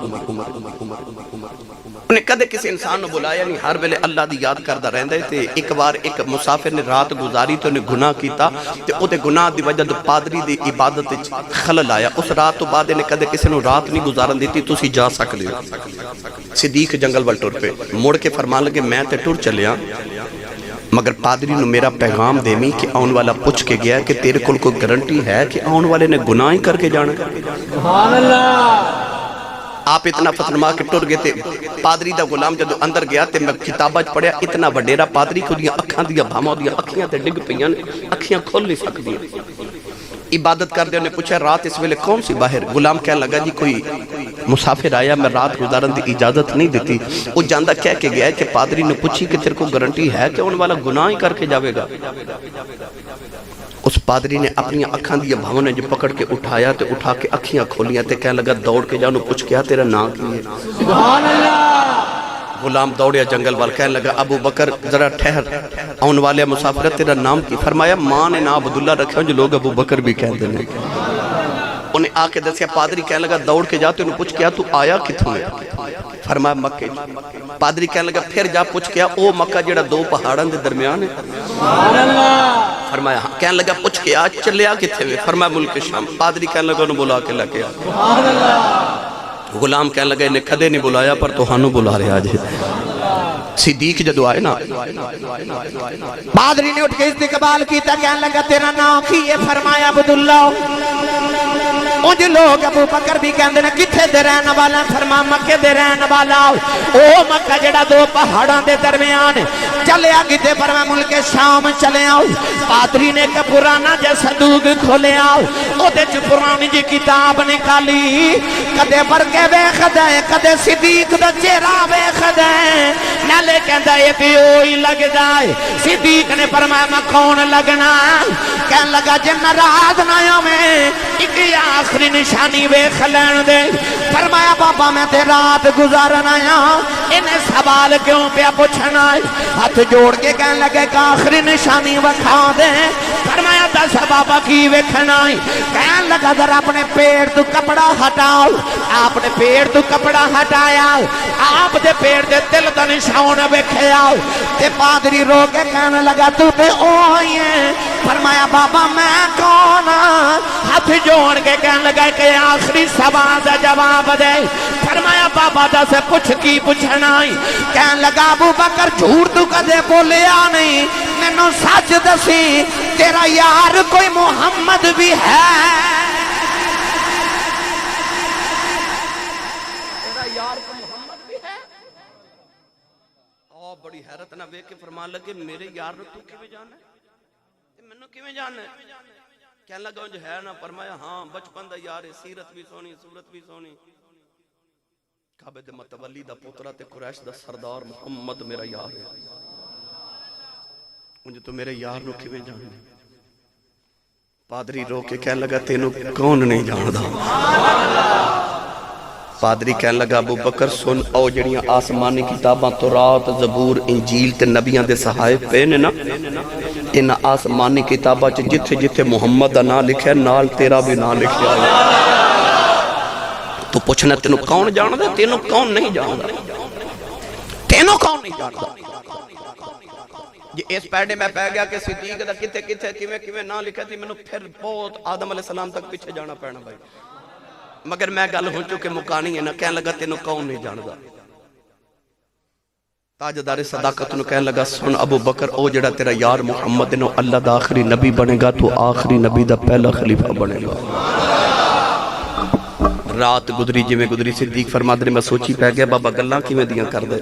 انہیں کدے کسی انسان نے بلایا نہیں, ہر ویلے اللہ دی یاد کردہ رہندے تے. ایک بار ایک مسافر نے رات گزاری تو انہیں گناہ کیتا تے او دے گناہ دی وجہ دو پادری دی عبادت خلل آیا. اس رات تو بعد انہیں کدے کسی نے رات نہیں گزارن دیتی, تسی جا سکتے ہو. صدیق جنگل وال ٹر پہ مڑ کے فرمان لگے میں تے ٹر چلیا, مگر پادری نو میرا پیغام دیمی کہ آن والا پوچھ کے گیا کہ تیرے کل کوئی گارنٹی ہے کہ آن والے نے گناہ ہی کر کے جانا. سبحان اللہ. آپ اتنا فتنما کے ٹر گئے تھے. پادری دا غلام جدو اندر گیا تے میں کتابہ پڑھیا, اتنا وڈیرا پادری کو دیا اکھاں دیا بھاما دیا اکھیاں تے ڈگ پیاں, اکھیاں کھول نہیں سکتی. عبادت کر دے, انہیں پوچھا رات اس ویلے کون سی باہر. غلام کہنے لگا جی کوئی مسافر آیا, میں رات گزارن دی اجازت نہیں دیتی. وہ جاندہ کہہ کے گیا ہے کہ پادری نے پوچھی کہ تیرے کو گارنٹی ہے کہ ان والا گناہ ہی کر کے جاوے گا. اس پادری نے اپنی اکھاں دیا بھاؤں نے جو پکڑ کے اٹھایا تے اٹھا کے اکھیاں کھولیاں تے کہنے لگا دوڑ کے جا, انہوں پوچھ کیا تیرا نام کی ہے. سبحان اللہ. غلام دوڑیا جنگل وال, کہنے لگا ابو بکر ذرا ٹھہر, آن والے مسافرت تیرا نام کی. فرمایا ماں نے نام عبداللہ رکھا جو لوگ ابو بکر بھی کہہ دینے. انہیں آ کے دسیا, پادری کہنے لگا دوڑ کے جاتے, انہوں پوچھ کیا تو آیا کتوں ہے. فرمایا مکہ. پادری کہنے لگا پھر جا پوچھ کیا او مکہ جڑا دو پہاڑاں دے درمیان ہے. سبحان اللہ. فرمایا ہاں. کہنے لگا پوچھ کیا چلیا کتھے میں. فرمایا ملک شام. پادری کہنے لگا انہوں بلا کے لگے آ. سبحان اللہ. غلام کہنے لگا انہیں کھدے نہیں بلایا پر تو ہانو بلا رہے آج. صدیق جدو آئے نا, پادری نے اٹھ کے استقبال کیتا, کہنے لگا تیرا نام کی ہے. فرمایا عبداللہ. اونج لوگ ابو بکر بھی کہندے نے کتھے دے رہن والا. فرما مکے دے رہن والا. او مکہ جڑا دو پہاڑاں دے درمیان چلے آ کتے. فرما ملک شام چلے آؤ. پادری نے ایک پرانا جا صندوق کھولے آؤ, او دے چ پرانی جی کتاب نکالی. کدے برکے ویکھ دے, کدے صدیق دا چہرہ ویکھ دے, نالے کہندا یہ بھی اوہی لگ جائے. صدیق نے فرمایا میں کون لگنا. کہنے لگا جن ناراض نہ ہوویں ایک آخری نشانی ویکھ لین دے. فرمایا بابا میں تے رات گزارن آیا, انہیں سوال کیوں پیا پوچھنا ہے. ہاتھ جوڑ کے کہنے لگے کہ آخری نشانی وکھا دے. فرمایا دس بابا کی ویکھنا ہے. کہنے لگا ذرا اپنے پیڑ تو کپڑا ہٹاؤ. آپ نے پیڑ تو کپڑا ہٹایا, آپ دے پیڑ دے دل دا نشان ویکھیا. تے پادری رو کے کہنے لگا تو تے اوہی ہے. فرمایا بابا میں کون. ہاتھ جوڑ کے کہنے لگا کہ آخری سوال دا جواب دے. فرمایا بابا دا سے پوچھ کی پوچھنا ہے. کہنے لگا ابو بکر جھوٹ تو کدے بولیا نہیں, مینوں سچ دسی تیرا یار کوئی محمد بھی ہے. تیرا یار کوئی محمد بھی ہے. بڑی حیرت نہ ویکھ کے فرمان لگے میرے یار نو تو کیویں جاننا ہے, مینوں کیویں جاننا ہے. کہنے لگا جو ہے نا. فرمایا ہاں بچپن دا یار ہے, سیرت بھی سونی, صورت بھی سونی. کعبے دے متولی دا پوترا تے قریش دا سردار محمد میرا یار ہے. انج تو میرے یار نو کیویں جاننا ہے. پادری رو کے کہنے لگا تینوں کون نہیں جاندا. پادری کہنے لگا ابو بکر سن, او جڑیاں آسمانی کتاباں تورات, زبور, انجیل تے نبیاں دے صحائف پے نے نا, ان آسمانی کتاباں چ جتھے جتھے محمد دا نام لکھیا نال تیرا بھی نام لکھیا ہے. تو پوچھنا تینوں کون جاندا, تینوں کون نہیں جاندا, تینوں کون نہیں جاندا. جی اس پیڑے میں پہ گیا کہ صدیق دا کتے کتے کیویں کیویں نام لکھا تھی, مینوں پھر بہت آدم علیہ السلام تک پیچھے جانا پینا بھائی. مگر میں گل ہو چکے مکانی ہے نا. کہنے لگا تینوں کون نہیں جاندا. تاجدار صداقت نو کہنے لگا سن ابو بکر, او جڑا تیرا یار محمد نو اللہ دا آخری نبی بنے گا, تو آخری نبی دا پہلا خلیفہ بنے گا. رات گزری جی میں گزری. صدیق فرماتے نے میں سوچی پہ گیا بابا گلاں کیویں دیاں کر دے.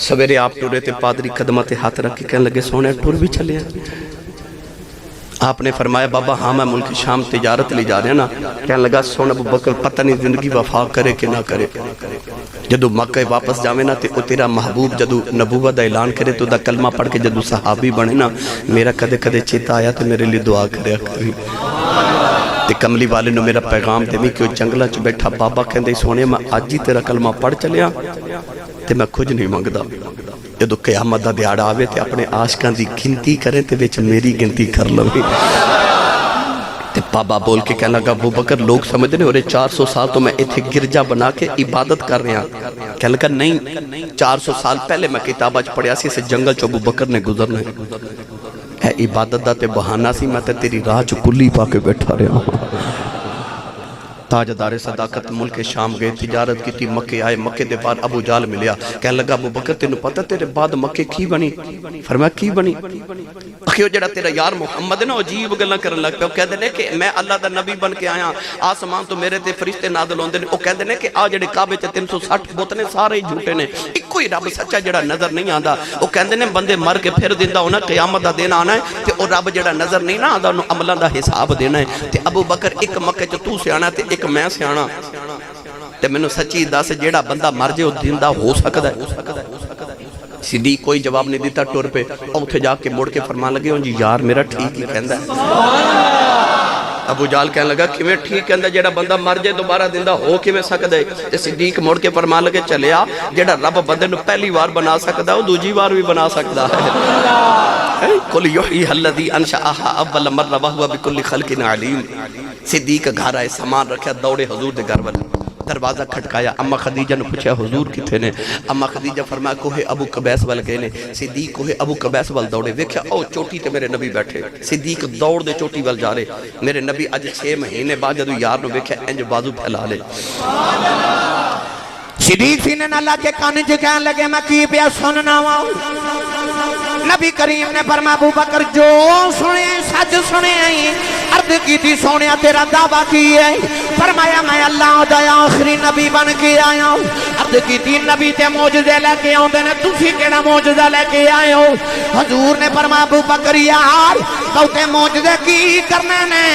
سویرے آپ ٹرے تے پادری قدمہ تے ہاتھ رکھ کے کہنے لگے سونے ٹر بھی چلے ہیں. آپ نے فرمایا بابا ہاں میں ملک شام تجارت لے جا رہے ہیں نا. کہنے لگا سن ابو بکر پتہ نہیں زندگی وفا کرے کہ نہ کرے. جدو مکہ واپس جاوے نا تے تیرا محبوب جدو نبوت دا اعلان کرے تو دا کلمہ پڑھ کے جدو صحابی بنے نا میرا کدے کدے چیتا آیا تے میرے لیے دعا کریا کری. تے کملی والے نو میرا پیغام دے کہ وہ جنگلہ چ بیٹھا بابا کہندے سونے میں آج ہی تیرا کلمہ پڑھ چلیا تے میں کچھ نہیں منگدا. جدو قیامت دا دیہڑا آوے تے اپنے عاشقاں دی گنتی کریں تے وچ میری گنتی کر لویں. تے بابا بول کے کہنے لگا ابو بکر لوگ سمجھ رہے اور 400 سال تو میں ایتھے گرجا بنا کے عبادت کر رہے ہیں. کہنے لگا نہیں 400 سال پہلے میں کتابہ چ پڑھیا سی اسے جنگل چ ابو بکر نے گزرنا ہے. اے عبادت دا تے بہانہ سی میں تے تیری راہ چ کلی پا کے بیٹھا رہا ہوں. تاجدار صداقت ملک شام گئے تجارت کی تھی مکے آئے. مکے دے بعد ابو جال ملیا. کہنے لگا ابو بکر تینوں پتہ تیرے بعد مکے کی بنی؟ فرمایا کی بنی؟ اکھیو جڑا تیرا یار محمد ہے نا عجیب گلاں کرن لگ پیا. وہ کہندے نے کہ میں اللہ دا نبی بن کے آیا آسمان تو میرے تے فرشتے نازل ہوندے نے. وہ کہندے نے کہ آ جڑے کعبے تے 360 بت نے سارے جھوٹے نے اکو ہی رب سچا جڑا نظر نہیں آندا. وہ کہندے نے بندے مر کے پھر زندہ ہونا قیامت دا دن آنا ہے تے او رب جڑا نظر نہیں نہ آندا انہوں عملاں دا حساب دینا ہے. تے ابو بکر ایک مکے چ تو سیانا تے ایک میں سیانا تے میں نو سچی دس جیڑا بندہ مر جے او زندہ ہو سکدا ہے. صدیق کوئی جواب نہیں دیتا ٹور پہ اوتھے جا کے مڑ کے فرمان لگے ہوں جی یار میرا ٹھیک ہی کہندا ہے. ابو جال کہنے لگا کیویں ٹھیک کہندا جیڑا بندہ مر جے دوبارہ زندہ ہو کیویں سکدا ہے. تے صدیق مڑ کے فرمان لگے چلیا جیڑا رب بندے نو پہلی بار بنا سکدا او دوجی بار بھی بنا سکدا ہے. قل یحیی الذی انشأها اول مرہ وهو بكل خلق علیم. صدیق گھر آئے سامان رکھیا دوڑے حضور دے گھر ول دروازہ کھٹکایا. اما خدیجہ نے پوچھا حضور کتھے نے؟ اما خدیجہ فرمایا کوہ ابو قبیس ول گئے نے. صدیق کوہ ابو قبیس ول دوڑے ویکھیا او چوٹی تے میرے نبی بیٹھے. صدیق دوڑ دے چوٹی ول جا رہے. میرے نبی اج 6 مہینے بعد جدو یار نو ویکھیا انج بازو پھیلا لے. صدیق سینے نہ لا کے کان چ کہن لگے میں کی پیا سننا وا. نبی کریم نے فرمایا ابو بکر جو سنے سچ سنے عرض کی تھی سونیا تیرا دعویٰ کی ہے. فرمایا میں اللہ دا آخری نبی بن کے آیا ہوں. عرض کی تھی نبی تے معجزے لے کے آؤں نے تسی کیڑا معجزہ لے کے آئے ہو؟ حضور نے فرمایا ابو بکر یار بہتے معجزے کی کرنے نے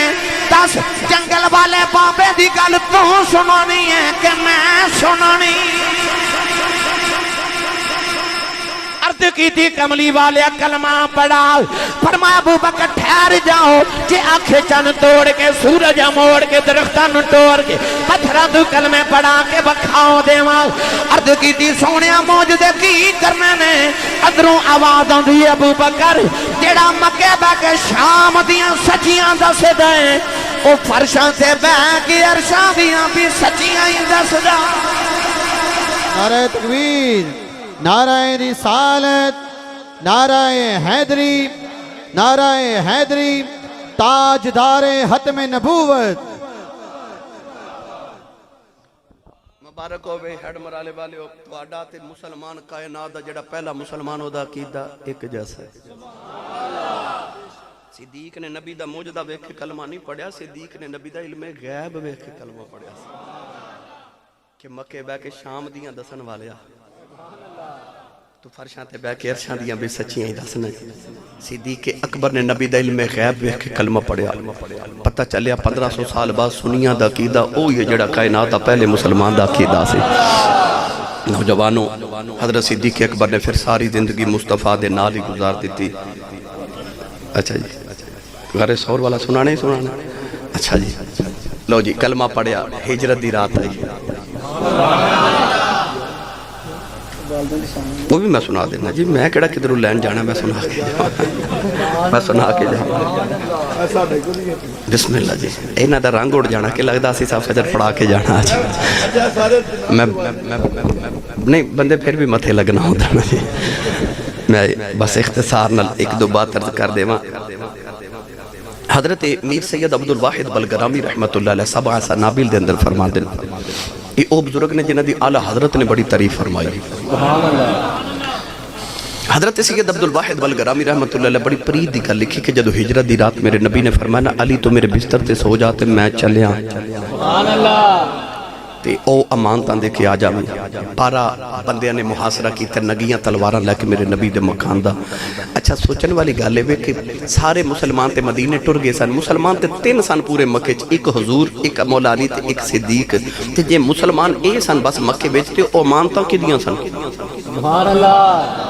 10 جنگل والے بابے دی گل تو سنانی ہے کہ میں سنانی. عرض کی تھی کملی والے کلمہ پڑھا. فرمایا ابو بکر ٹھہر جاؤ جے آنکھیں چن توڑ کے سورج موڑ کے درختان توڑ کے پتھرہ تو کلمے پڑھا کے بکھاؤ دے ماں. عرض کی تھی سونیا معجزے کی کرنے نے ادروں آواز آندھی ابو بکر جیڑا مکے بہ کے شام دیاں سچیاں دس دیں او فرشاں سے بہ کے عرشاں دیاں بھی سچیاں ہی دس دا. نعرہ تکبیر، نعرہ رسالت، نعرہ حیدری، نعرہ حیدری، تاجدار ختم نبوت. مبارک ہوئے ہیڈ مرالے والے ہو تواڈا تے مسلمان کائنات دا جڑا پہلا مسلمان ہو دا عقیدہ ایک جیسا ہے. صدیق نے نبی دا معجزہ ویکھ کے کلمہ نہیں پڑھیا. صدیق نے نبی دا علم غیب ویکھ کے کلمہ پڑھیا کہ مکے بہ کے شام دیاں دسن والیا تو فرشاں تے بہ کے عرشاں دیاں بھی سچیاں ہی دسنا. صدیق اکبر نے نبی دا علم غیب ویکھ کے کلمہ پڑھیا. پتہ چلیا 1500 سال بعد سنیاں دا عقیدہ او یہ جڑا کائنات دا پہلے مسلمان دا عقیدہ سی. نوجوانوں حضرت صدیق اکبر نے پھر ساری زندگی مصطفیٰ دے نال ہی گزار دیتی. اچھا جی گھر سور والا سنانے ہی سنانا. اچھا جی لو جی کلمہ پڑھیا ہجرت دی رات آئی. وہ بھی میں سنا دینا جی میں کہڑا کدھروں لین جانا میں سنا کے جانا. بسم اللہ جی اینا دا رنگ اڑ جانا کہ لگدا سی صاحب فجر پڑھا کے جانا. میں نہیں بندے پھر بھی متھے لگنا ہوتا نا جی. میں بس اختصار نال ایک دو بات عرض کر دے. حضرت میر سید عبدالواحد بلگرامی رحمت اللہ علیہ 7 سنابل دے اندر فرما دینا یہ او بزرگ نے جنہ دی اعلیٰ حضرت نے بڑی تعریف فرمائی. حضرت سید عبدالواحد بلگرامی رحمت اللہ علیہ بڑی پرید دی گل لکھی کہ جدو ہجرت دی رات میرے نبی نے فرمایا علی تو میرے بستر تے سو جاتے میں چلیا. تے او امانتاں دے کے آ جاویں 12 بندیاں نے محاصرہ کیتا نگیاں تلواراں لے کے میرے نبی دے مکان دا اچھا سوچن والی گل ہے کہ سارے مسلمان تے مدینے ٹر گئے سن مسلمان تے 3 سن پورے مکے چ ایک حضور ایک مولا علی تے ایک صدیق تے جے مسلمان اے سن بس مکے وچ تے او امانتاں کدیاں سن سبحان اللہ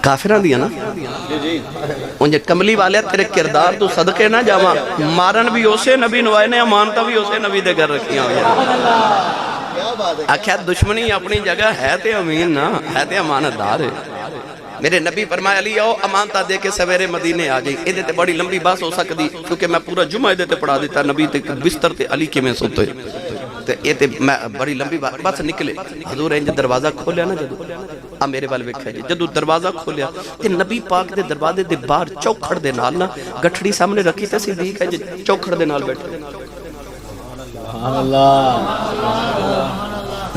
کافراں دیاں نا انجے کملی والے تیرے کردار تو صدقے نہ جاواں مارن بھی اسے نبی نوائے نے امانتاں بھی اسے نبی دے گھر رکھیاں ہوئی آکھیا دشمنی اپنی جگہ ہے تے امین نا ہے تے امانت دار ہے میرے نبی فرمایا علی آؤ امانتہ دے کے سویرے مدینے آ جائیں ادھے تے بڑی لمبی بات ہو سکتی کیونکہ میں پورا جمعہ ادھے تے پڑھا دیتا نبی تے بستر تے علی کے میں سوتے یہ تے میں بڑی لمبی بات نکلے حضور انج دروازہ کھولیا نا جدو آ میرے وال ویکھیا جی جدو دروازہ کھولیا تے نبی پاک دے دروازے دے باہر چوکھڑ دے نال نا گٹھڑی سامنے رکھی تے صدیق ہے جی چوکھڑ دے نال بیٹھے سبحان اللہ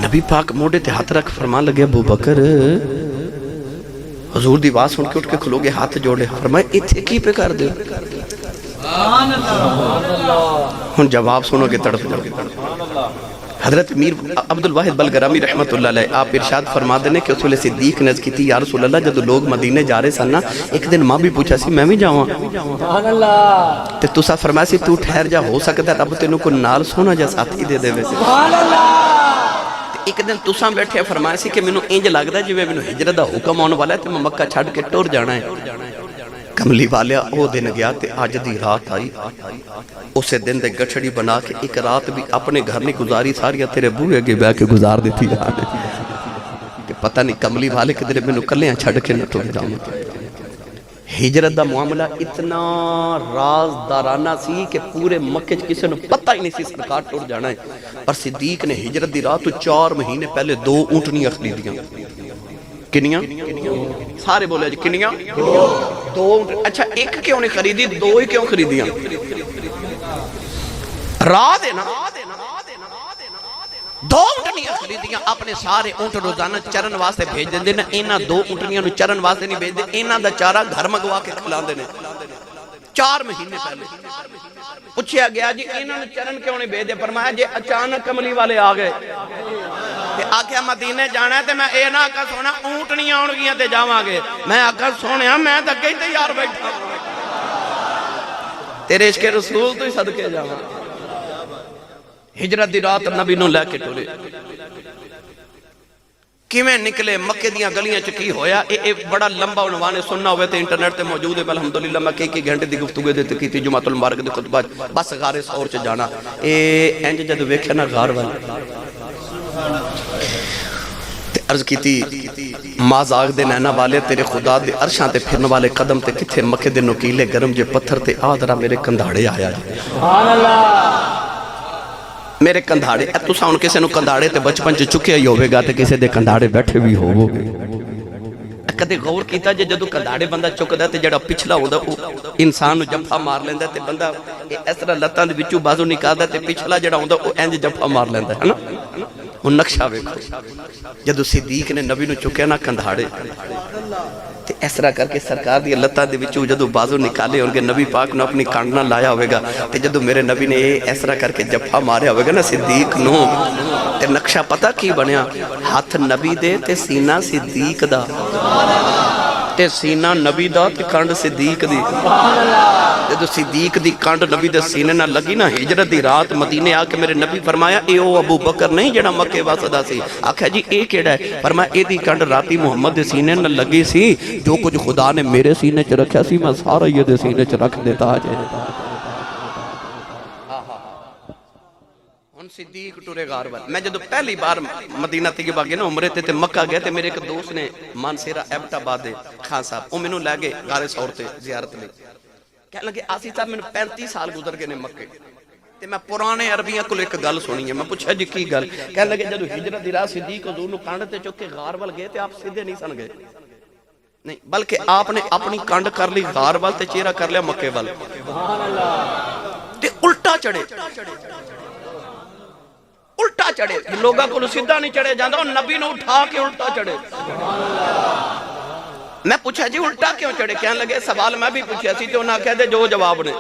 نبی پاک موڑے تے ہاتھ رکھ فرمان لگے ابو بکر حضور دی آواز سن کے اٹھ کے کھلو گے ہاتھ جوڑے فرمائے ایتھے کی پہ کر دے ہن جواب سنو گے تڑپ جاؤ گے حضرت میر عبدالواحد بلگرامی رحمت اللہ علیہ آپ ارشاد فرما دینے کہ اصول صدیق نز کی تھی یا رسول اللہ جدو لوگ مدینے جا رہے سن نا ایک دن ماں بھی پوچھا سی میں بھی جاواں سبحان اللہ تے تسا فرمایا سی تو ٹھہر جا ہو سکتا ہے رب تینوں کو نال سونا جا ساتھی دے دے ویسے سبحان اللہ ایک دن تساں بیٹھے فرمایا سی کہ مینوں انج لگدا جویں مینوں ہجرت دا حکم آن والا ہے تے میں مکہ چھڈ کے ٹر جانا ہے کملی والیا او دن گیا تے اج دی رات آئی اسے دن دے گٹھڑی بنا کے ایک رات بھی اپنے گھر نہیں گزاری ساری تیرے بوئے اگے بیٹھ کے گزار دیتی جانے کہ پتہ نہیں کملی والے کدھر مینوں کلیاں چھڈ کے نہ ٹر جاواں ہجرت دا معاملہ اتنا رازدارانہ سی کہ پورے مکے چ کسی نے پتہ ہی نہیں سی سرکار ٹر جانا ہے پر صدیق نے ہجرت دی رات تو 4 مہینے پہلے 2 اونٹنیاں خریدیاں کنیاں سارے بولے جی کنیاں 2 اچھا ایک کیوں نہیں خریدی 2 ہی کیوں خریدیاں راہ دینا 2 اونٹنیاں خریدیاں اپنے سارے اونٹ روزانہ چرن واسطے بھیج دیندے نے انہاں 2 اونٹنیاں نو چرن واسطے نہیں بھیج دے انہاں دا چارہ گھر منگوا کے کھلاندے نے 4 مہینے پہلے پوچھیا گیا جی انہاں نے چرن کیوں نہیں بھیج دے فرمایا جی اچانک کملی والے آ گئے تے آکھیا مدینے جانا ہے تے میں اے نہ آکھا سونا اونٹنیاں آن گیاں تے جاواں گے میں آکھا سونیا میں تے اگے ہی تیار بیٹھا تیرے عشق رسول تو ہی صدقے جاواں ہجرت دی رات نبی نو لے کے ٹرے کیویں نکلے مکے دیاں گلیاں چ کی ہویا اے بڑا لمبا عنوان ہے سننا ہوئے تے انٹرنیٹ تے موجود ہے الحمدللہ میں کئی گھنٹے دی گفتگو دے کیتی جمعۃ المبارک دے خطبہ بس غار سور چ جانا اے انج جد ویکھیا نا غار وال تے عرض کیتی مازاغ دے نینا والے تیرے خدا دے عرشاں تے پھرن والے قدم تے کتھے مکے دے نوکیلے گرم جے پتھر تے آدرا میرے کندھاڑے آیا سبحان اللہ میرے کندھاڑے تساں ہن کسے نو کندھاڑے تے بچپن چ چکیا ہی ہوے گا تے کسے دے کندھاڑے بیٹھے بھی ہوو گے کدے غور کیتا جے جدوں کندھاڑے بندہ چکدا تے جڑا پچھلا ہوندا او انسان نو جفا مار لیندا تے بندہ اس طرح لتاں دے وچوں بازو نکالدا تے پچھلا جڑا ہوندا او انج جفا مار لیندا ہے نا ہن نقشہ ویکھو جدوں صدیق نے نبی نو چکیا نا کندھاڑے تے اس طرح کر کے سرکار دی لتاں دے وچوں جدوں بازو نکالے ہون گے نبی پاک نو اپنی کانڈ نہ لایا ہوے گا تے جدوں میرے نبی نے اس طرح کر کے جفا ماریا ہوے گا نا صدیق نو تے نقشہ پتہ کی بنیا ہاتھ نبی دے تے سینہ صدیق دا تے سینہ نبی دا تے کانڈ صدیق دی جدو صدیق دی کانڈ نبی دے سینے نہ لگی نا ہجرت دی رات مدینے آ کے میرے نبی فرمایا اے او ابو بکر نہیں جڑا مکے واسطہ سی آکھیا جی اے کیڑا ہے فرمایا اے دی کانڈ راتی محمد دے سینے نہ لگی سی جو کچھ خدا نے میرے سینے چ رکھیا سی میں سارا یہ دے سینے چ رکھ دیتا ہے ہن صدیق ٹرے غار وال میں جدو پہلی بار مدینہ طیبہ گیا نا عمرے تے مکہ گیا تے میرے ایک دوست نے مانسیرا ایبٹ آباد دے خان صاحب او مینوں لے گئے غار سور تے زیارت لے کہنے لگے آسی صاحب میں 35 سال گزر گئے نے مکے تے میں پرانے عربیاں کو ایک گل سنی ہے میں پوچھا جی کی گل کہنے لگے جدو ہجرت دی رات صدیق حضور نو کانڈ تے چک کے غار وال گئے تے آپ سیدھے نہیں سن گئے نہیں بلکہ آپ نے اپنی کانڈ کر لی غار وال تے چہرہ کر لیا مکے وال سبحان اللہ تے الٹا چڑھے لوگاں کو سیدھا نہیں چڑھے جاندا نبی نو اٹھا کے الٹا چڑھے میں پوچھا جی الٹا کیوں چڑھے؟ کہنے لگے سوال میں بھی پوچھا سی تو انہاں کہہ دے جو جواب نے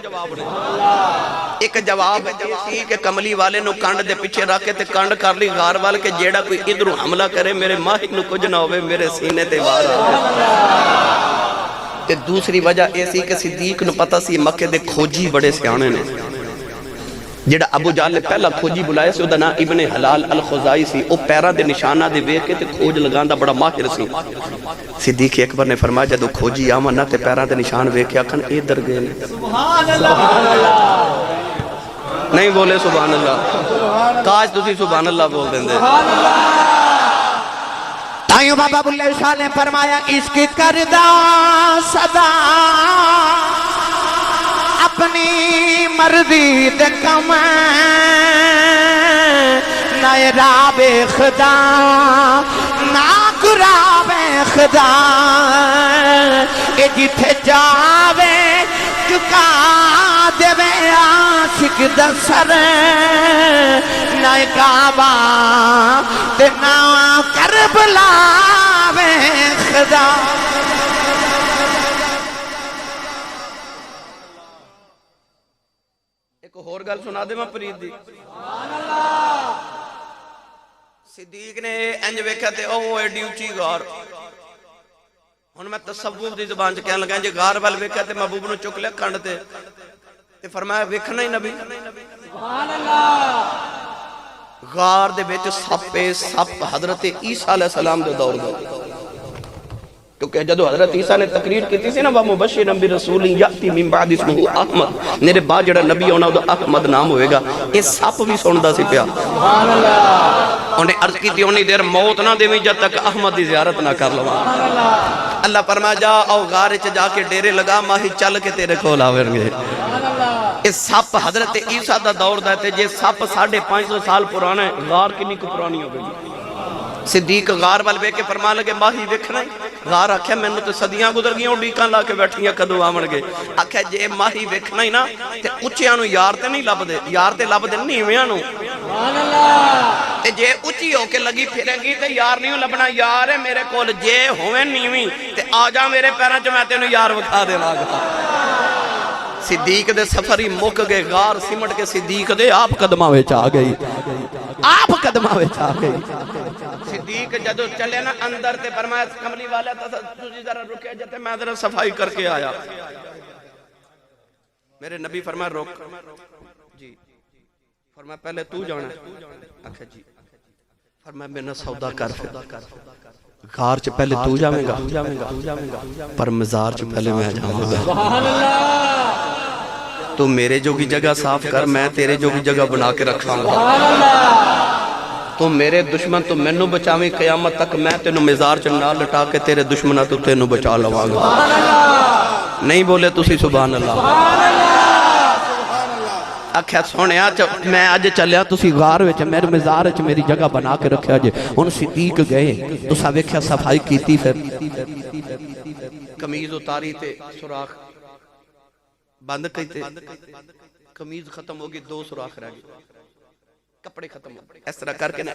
ایک جواب سی کہ کملی والے نو کانڈ دے پیچھے رکھے تے کانڈ کر لی غار وال کہ جیڑا کوئی ادھر حملہ کرے میرے ماہی نو کچھ نہ ہوئے میرے سینے تے وار تے دوسری وجہ ایسی کہ صدیق نو پتہ سی مکے دے کھوجی بڑے سیانے نے جیڑا ابو جہل نے پہلا کھوجی بلایا سی او دا نام ابن حلال الخزائی سی او پیراں دے نشانہ دے ویکھ کے تے کھوج لگاندا بڑا ماہر سی صدیق اکبر نے فرمایا جدو کھوجی آمن نہ تے پیراں دے نشان ویکھ کے آکھن ادھر گئے سبحان اللہ نہیں بولے سبحان اللہ کاش تسی سبحان اللہ بول دیں دے تائیوں بابا بلے شاہ نے فرمایا اس کی کردہ صدا اپنی مرضی دے کم نہ راب خدا نہ قراب خدا اے جتھے جاوے چکا دے عاشق دا سر نہ کعبہ تے نہ کربلا وے خدا ایک اور گل سنا دے میں پرید دی صدیق نے انج ویکھا تے او ایڈی اونچی غار ہن میں تصوف دی زبان چ کہن لگا جے غار وال ویکھا تے محبوب نو چک لیا کنڈ تے فرمایا ویکھنا ہی نبی سبحان اللہ غار دے وچ سپ حضرت عیسیٰ علیہ السلام دے دور دا کیونکہ جدو حضرت عیسیٰ نے تقریر کی تھی نا وَمُبَشِّرًا بِرَسُولٍ يَأْتِي مِن بَعْدِ اسْمُهُ احمد میرے بعد جڑا نبی ہونا وہ احمد نام ہوئے گا یہ سپ بھی سندا سی پیا سبحان اللہ انہیں عرض کی تھی انہی دیر موت نہ دیویں جب تک احمد دی زیارت نہ کر لواں اللہ فرمایا جا او غار چ جا کے ڈیرے لگا ماہی چل کے تیرے کول آون گے یہ سپ حضرت عیسیٰ دا دور دا تے جے سپ 550 سال پرانا ہے غار کنی کو پرانی ہو گئی صدیق غار وال ویکھ کے فرمان لگے ماہی ویکھنا غار آکھیا مینوں تے صدیاں گزر گئیاں ڈیکاں لا کے بیٹھیاں کدوں آون گے آکھیا جے ماہی ویکھنا ہی نا تے اونچیاں نو یار تے نہیں لبدے یار تے لبدے نیویاں نو سبحان اللہ تے جے اونچی ہو کے لگی پھرے گی تے یار نہیں لبنا یار ہے میرے کول جے ہوویں نیویں تے آ جا میرے پیراں چ میں تینوں یار وکھا دیواں گا صدیق دے سفری مک گئے غار سمٹ کے صدیق دے آپ قدمہ وچ آ گئی آپ قدمہ وچ آ گئی صدیق جدو چلے نا اندر تے فرمایا کملی والا تجھے ذرا رکے جاتے میں ذرا صفائی کر کے آیا میرے نبی فرمایا روک جی فرمایا پہلے تو جانا آکھا جی فرمایا میں نہ سودا کر پھر غار چ پہلے تو جاویں گا پر مزار چ پہلے میں جاواں گا سبحان اللہ تو میرے جو کی جگہ صاف کر میں تیرے جو کی جگہ بنا کے رکھاں گا سبحان اللہ تو میرے دشمن تو مینوں بچاویں قیامت تک میں تینوں مزار چ نہ لٹا کے تیرے دشمناں تو تینوں بچا لواں گا سبحان اللہ نہیں بولے تسی سبحان اللہ سبحان اللہ آکھیا سونیا میں اج چلیا تسی غار وچ میرے مزار وچ میری جگہ بنا کے رکھیا جے ہن صدیق گئے تساں ویکھیا صفائی کیتی پھر قمیض اتاری تے سوراخ بند کیتے قمیض ختم ہوگی 2 سوراخ رہ گئے کپڑے ختم ہو اس طرح کر کے نا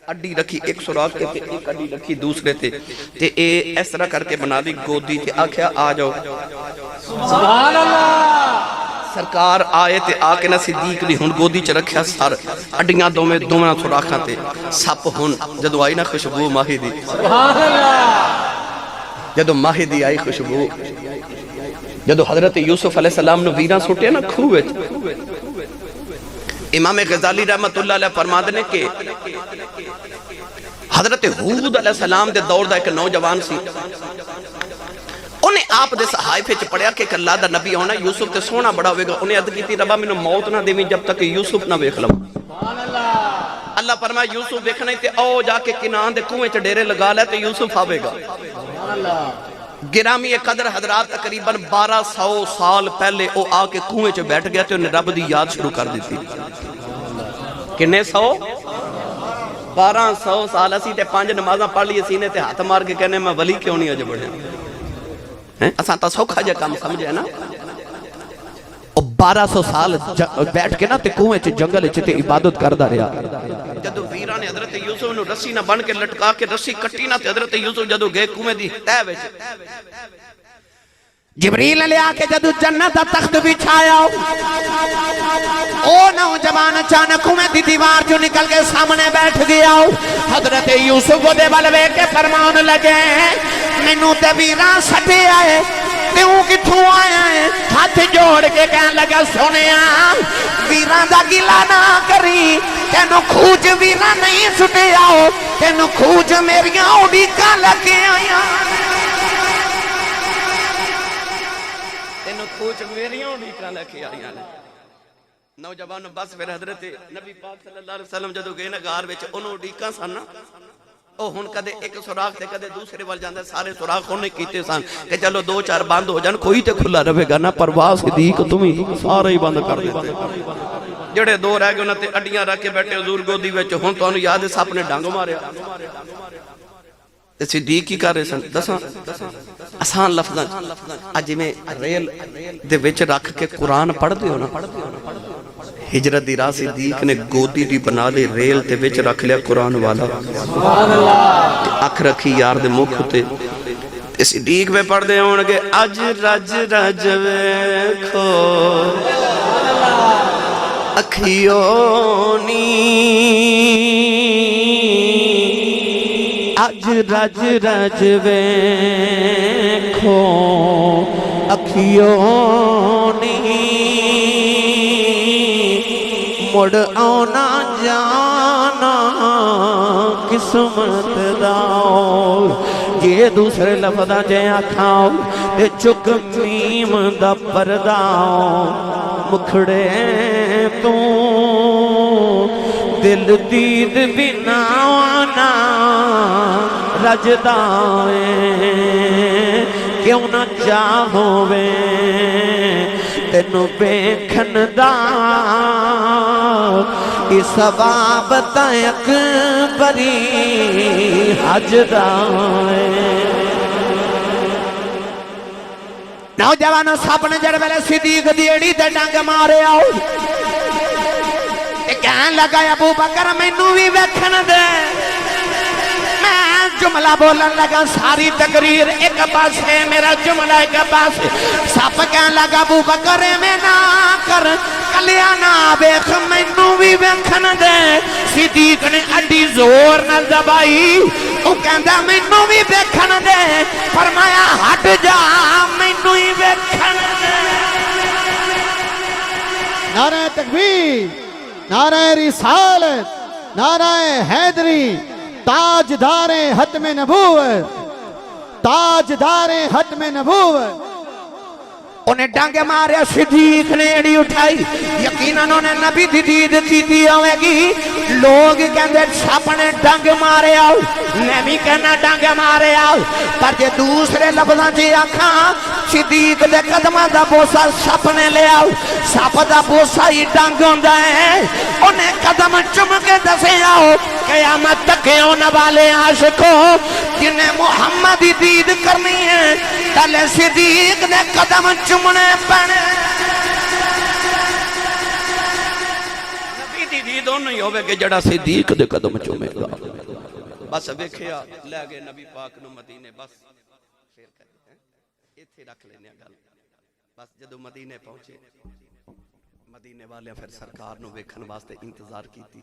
اڈی رکھی ایک سوراخ تے ایک اڈی رکھی دوسرے تے اے اس طرح کر کے بنا دی گودی تے آکھیا آ جاؤ سبحان اللہ سرکار آئے تے آکے نا صدیق دی ہن گودی چ رکھیا سر اڈیاں دوواں سوراخاں تے سپ ہن جدو آئی نا خوشبو ماہی دی سبحان اللہ جدو ماہی دی آئی خوشبو جدو حضرت یوسف علیہ السلام نو ویراں سٹے نا کھوہ وچ امام غزالی رحمت اللہ علیہ فرماتے ہیں کہ حضرت حود علیہ السلام دے دور دا ایک نوجوان سی انہیں آپ دے صحائف وچ پڑھیا کہ ایک اللہ دا نبی ہونا یوسف تے سونا بڑا ہوئے گا انہیں عرض کیتی ربا مینوں موت نہ دیویں جب تک یوسف نہ ویکھ لواں سبحان اللہ اللہ فرمایا یوسف ویکھنا تے او جا کے کنان دے کنویں چ ڈیرے لگا لے تے یوسف آوے گا سبحان اللہ گرامی قدر حضرات تقریباً 1200 سال پہلے او آ کے کنویں چ بیٹھ گیا تے انہیں رب دی یاد شروع کر دیتی کنے 1200 سال اسی تے 5 نمازاں پڑھ لی سینے تے ہاتھ مار کے کہنے میں ولی کیوں نہیں اج بڑھے اساں تا سوکھا جا کام سمجھے نا او 1200 سال بیٹھ کے نا تے کنویں چ جنگل چ تے عبادت کردا رہیا جدو ویران نے حضرت یوسف نو رسی نہ بن کے لٹکا کے رسی کٹی نہ تے حضرت یوسف جدو گئے کنویں دی تہ وچ جبریل لے آ کے جدو جنت دا تخت بچھایا او نوجوان اچانک کنویں دی دیوار جو نکل کے سامنے بیٹھ گیا حضرت یوسف دے بلوے کے فرمان لگے مینوں تے ویراں سٹے آئے تیوں کتھوں آیا ہے ہاتھ جوڑ کے کہن لگا سنیا ویراں دا گلا نہ کری تینوں کھوج ویراں نہیں سٹے آؤ تینوں کھوج میریاں اڈیکاں لگے آیا تینوں کھوج میریاں اڈیکاں لگے آیا نوجوان بس پھر حضرت نبی پاک صلی اللہ علیہ وسلم جدو گئے نا غار وچ انہوں اڈیکاں سن او ہن کدے ایک سوراخ تے کدے دوسرے وال جاندے سارے سوراخ انہیں کیتے سن کہ چلو دو چار بند ہو جان کوئی تے کھلا رہے گا نا پرواز صدیق تمہیں سارے ہی بند کر دیتے جڑے دو رہ گئے انہاں تے اڈیاں رکھ کے بیٹھے حضور گودی وچ ہن تانوں یاد ہے سپ نے ڈنگ ماریا تے صدیق کی کر رہے سن دساں آسان لفظاں اج میں ریل دے وچ رکھ کے قرآن پڑھ دے ہو نا ہجرت دی راہ صدیق نے گودی دی بنا لے ریل تے وچ رکھ لیا قرآن والا اکھ رکھی یار دے مکھ تے صدیق میں پڑھ دے ہون گے اج رج رج ویکھو اکھیونی اج رج رج ویکھو اکھیونی مڑ آنا جانا قسمت داؤ یہ دوسرے لفظاں جے آکھاؤ تے چک میم دا پرداؤ مکھڑے تو دل دید بنا آنا رجدائیں کیوں نہ چاہوے تینو بیکھن دا اس سباب تائک بری حج دائیں نوجوانوں سپنے جڑ ویلے صدیق دیڑی تے ڈنگ مارے آؤ کہن لگا ابو بکر مینوں وی ویکھن دے میں جملہ بولن لگا ساری تقریر ایک پاسے میرا جملہ ایک پاسے سپ کہن لگا ابو بکر میں نہ کر کلیا نہ ویکھ مینوں وی ویکھن دے صدیق نے اڈی زور نال دبائی او کہندا مینوں وی ویکھن دے فرمایا ہٹ جا مینوں ہی ویکھن دے نعرہ تکبیر نعرہ رسالت نعرہ حیدری تاجدار ختم نبوت تاجدار ختم نبوت انہیں ڈنگ مارے صدیق نے ایڑی اٹھائی یقیناً انہیں نبی دی دید کی ہوئے گی لوگ کہندے سپ نے ڈنگ مارے آؤ میں بھی کہنا ڈنگ مارے آؤ پر جے دوسرے لفظاں جی آکھاں صدیق دے قدمہ دا بوسا سپ نے لے آؤ سپ دا بوسا ہی ڈنگ ہوندا ہے انہیں قدم چم کے دسے آؤ قیامت تک ہونے والے عاشقوں جنہیں محمد دی دید کرنی ہے تلے صدیق نے قدم چمنے پڑے نبی دی دید نہیں ہوئے کہ جڑا صدیق دے قدم چمے گا بس ویکھیا لے گئے نبی پاک نو مدینے بس پھر کہتے ہیں ایتھے رکھ لینے گل بس جدو مدینے پہنچے مدینے والے پھر سرکار نو ویکھن واسطے انتظار کیتی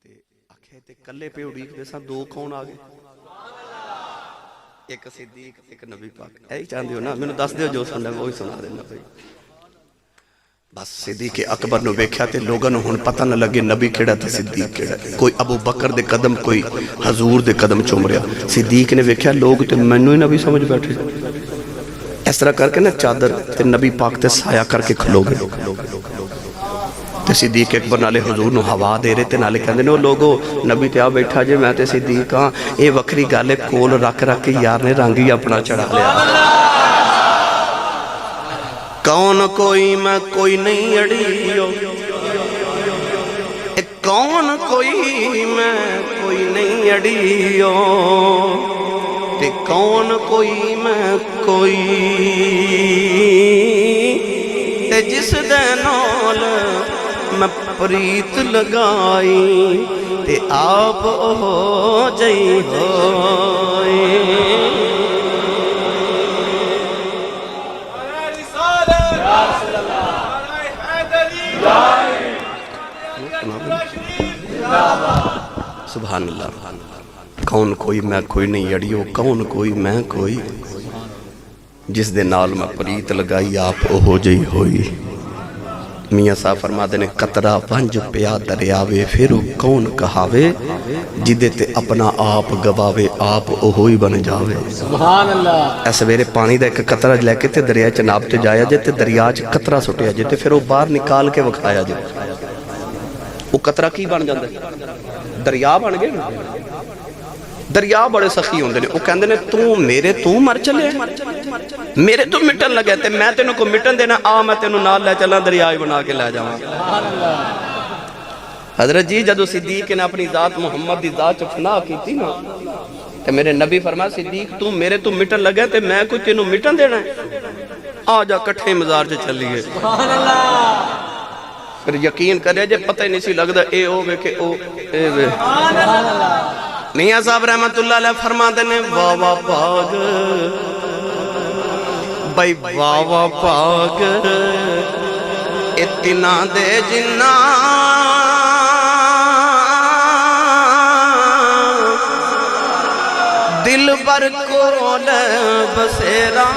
تے آکھے تے کلے پہ اڑیک دے ساں دو کون آگے ایک صدیق ایک نبی پاک ایک چاندی ہو نا میں نے دس دیو جو سنڈا وہی سنا دینا بھائی بس صدیق اکبر نو ویکھیا تے لوگاں نو ہن پتہ نہ لگے نبی کیڑا تے صدیق کیڑا کوئی ابو بکر دے قدم کوئی حضور دے قدم چوم رہا صدیق نے ویکھیا لوگ تے مینوں ہی نبی سمجھ بیٹھے اس طرح کر کے نا چادر تے نبی پاک تے سایہ کر کے کھلو گئے تے صدیق اکبر نالے حضور نو ہوا دے رہے تے نالے کہندے نے او لوگو نبی تے آ بیٹھا جے میں تے صدیق ہاں اے وکری گل کول رکھ رکھ کے یار نے رنگ ہی اپنا چڑھا لیا کون کوئی میں کوئی نہیں اڑیو کون کوئی میں کوئی نہیں اڑیو تے کون کوئی میں کوئی تے جس دے نال میں پریت لگائی تے آپ ہو جئی ہوئی سبحان اللہ کون کوئی میں کوئی نہیں اڑیو کون کوئی میں کوئی جس دے نال میں پریت لگائی آپ ہو جئی ہوئی میاں صاحب فرماتے نے قطرہ پنج پیا دریاوے پھر کون کہاوے جدے تے اپنا آپ گواوے آپ ہوئی بن جاوے سبحان اللہ ایسے میرے پانی دا ایک قطرہ لے کے تے دریا چناب تے جایا جے تے دریا چ قطرہ سٹیا جے تے پھر وہ باہر نکال کے وکھایا جے وہ قطرہ کی بن جاندے دریا بن گئے دریا بڑے سخی ہوندے نے وہ کہندے نے تو مر چلے میرے تو مٹن لگے تے میں تینوں کو مٹن دینا آ میں تینوں نال لے چلا دریائی بنا کے لے جاؤں حضرت جی جدو صدیق نے اپنی ذات محمد دی ذات فنا کی تھی نا تے میرے نبی فرمایا صدیق تو میرے تو مٹن لگے تے میں کوئی تینوں مٹن دینا ہے آ جا کٹھے مزار سے چلیے سبحان اللہ پھر یقین کرے جے پتہ ہی نہیں سی لگدا اے او وے کہ او اے وے سبحان اللہ میاں صاحب رحمت اللہ علیہ فرماتے نے واہ واہ پاگ بھائی واہ واہ پاگ اتنا دے جنہ دل بر کول بسیرا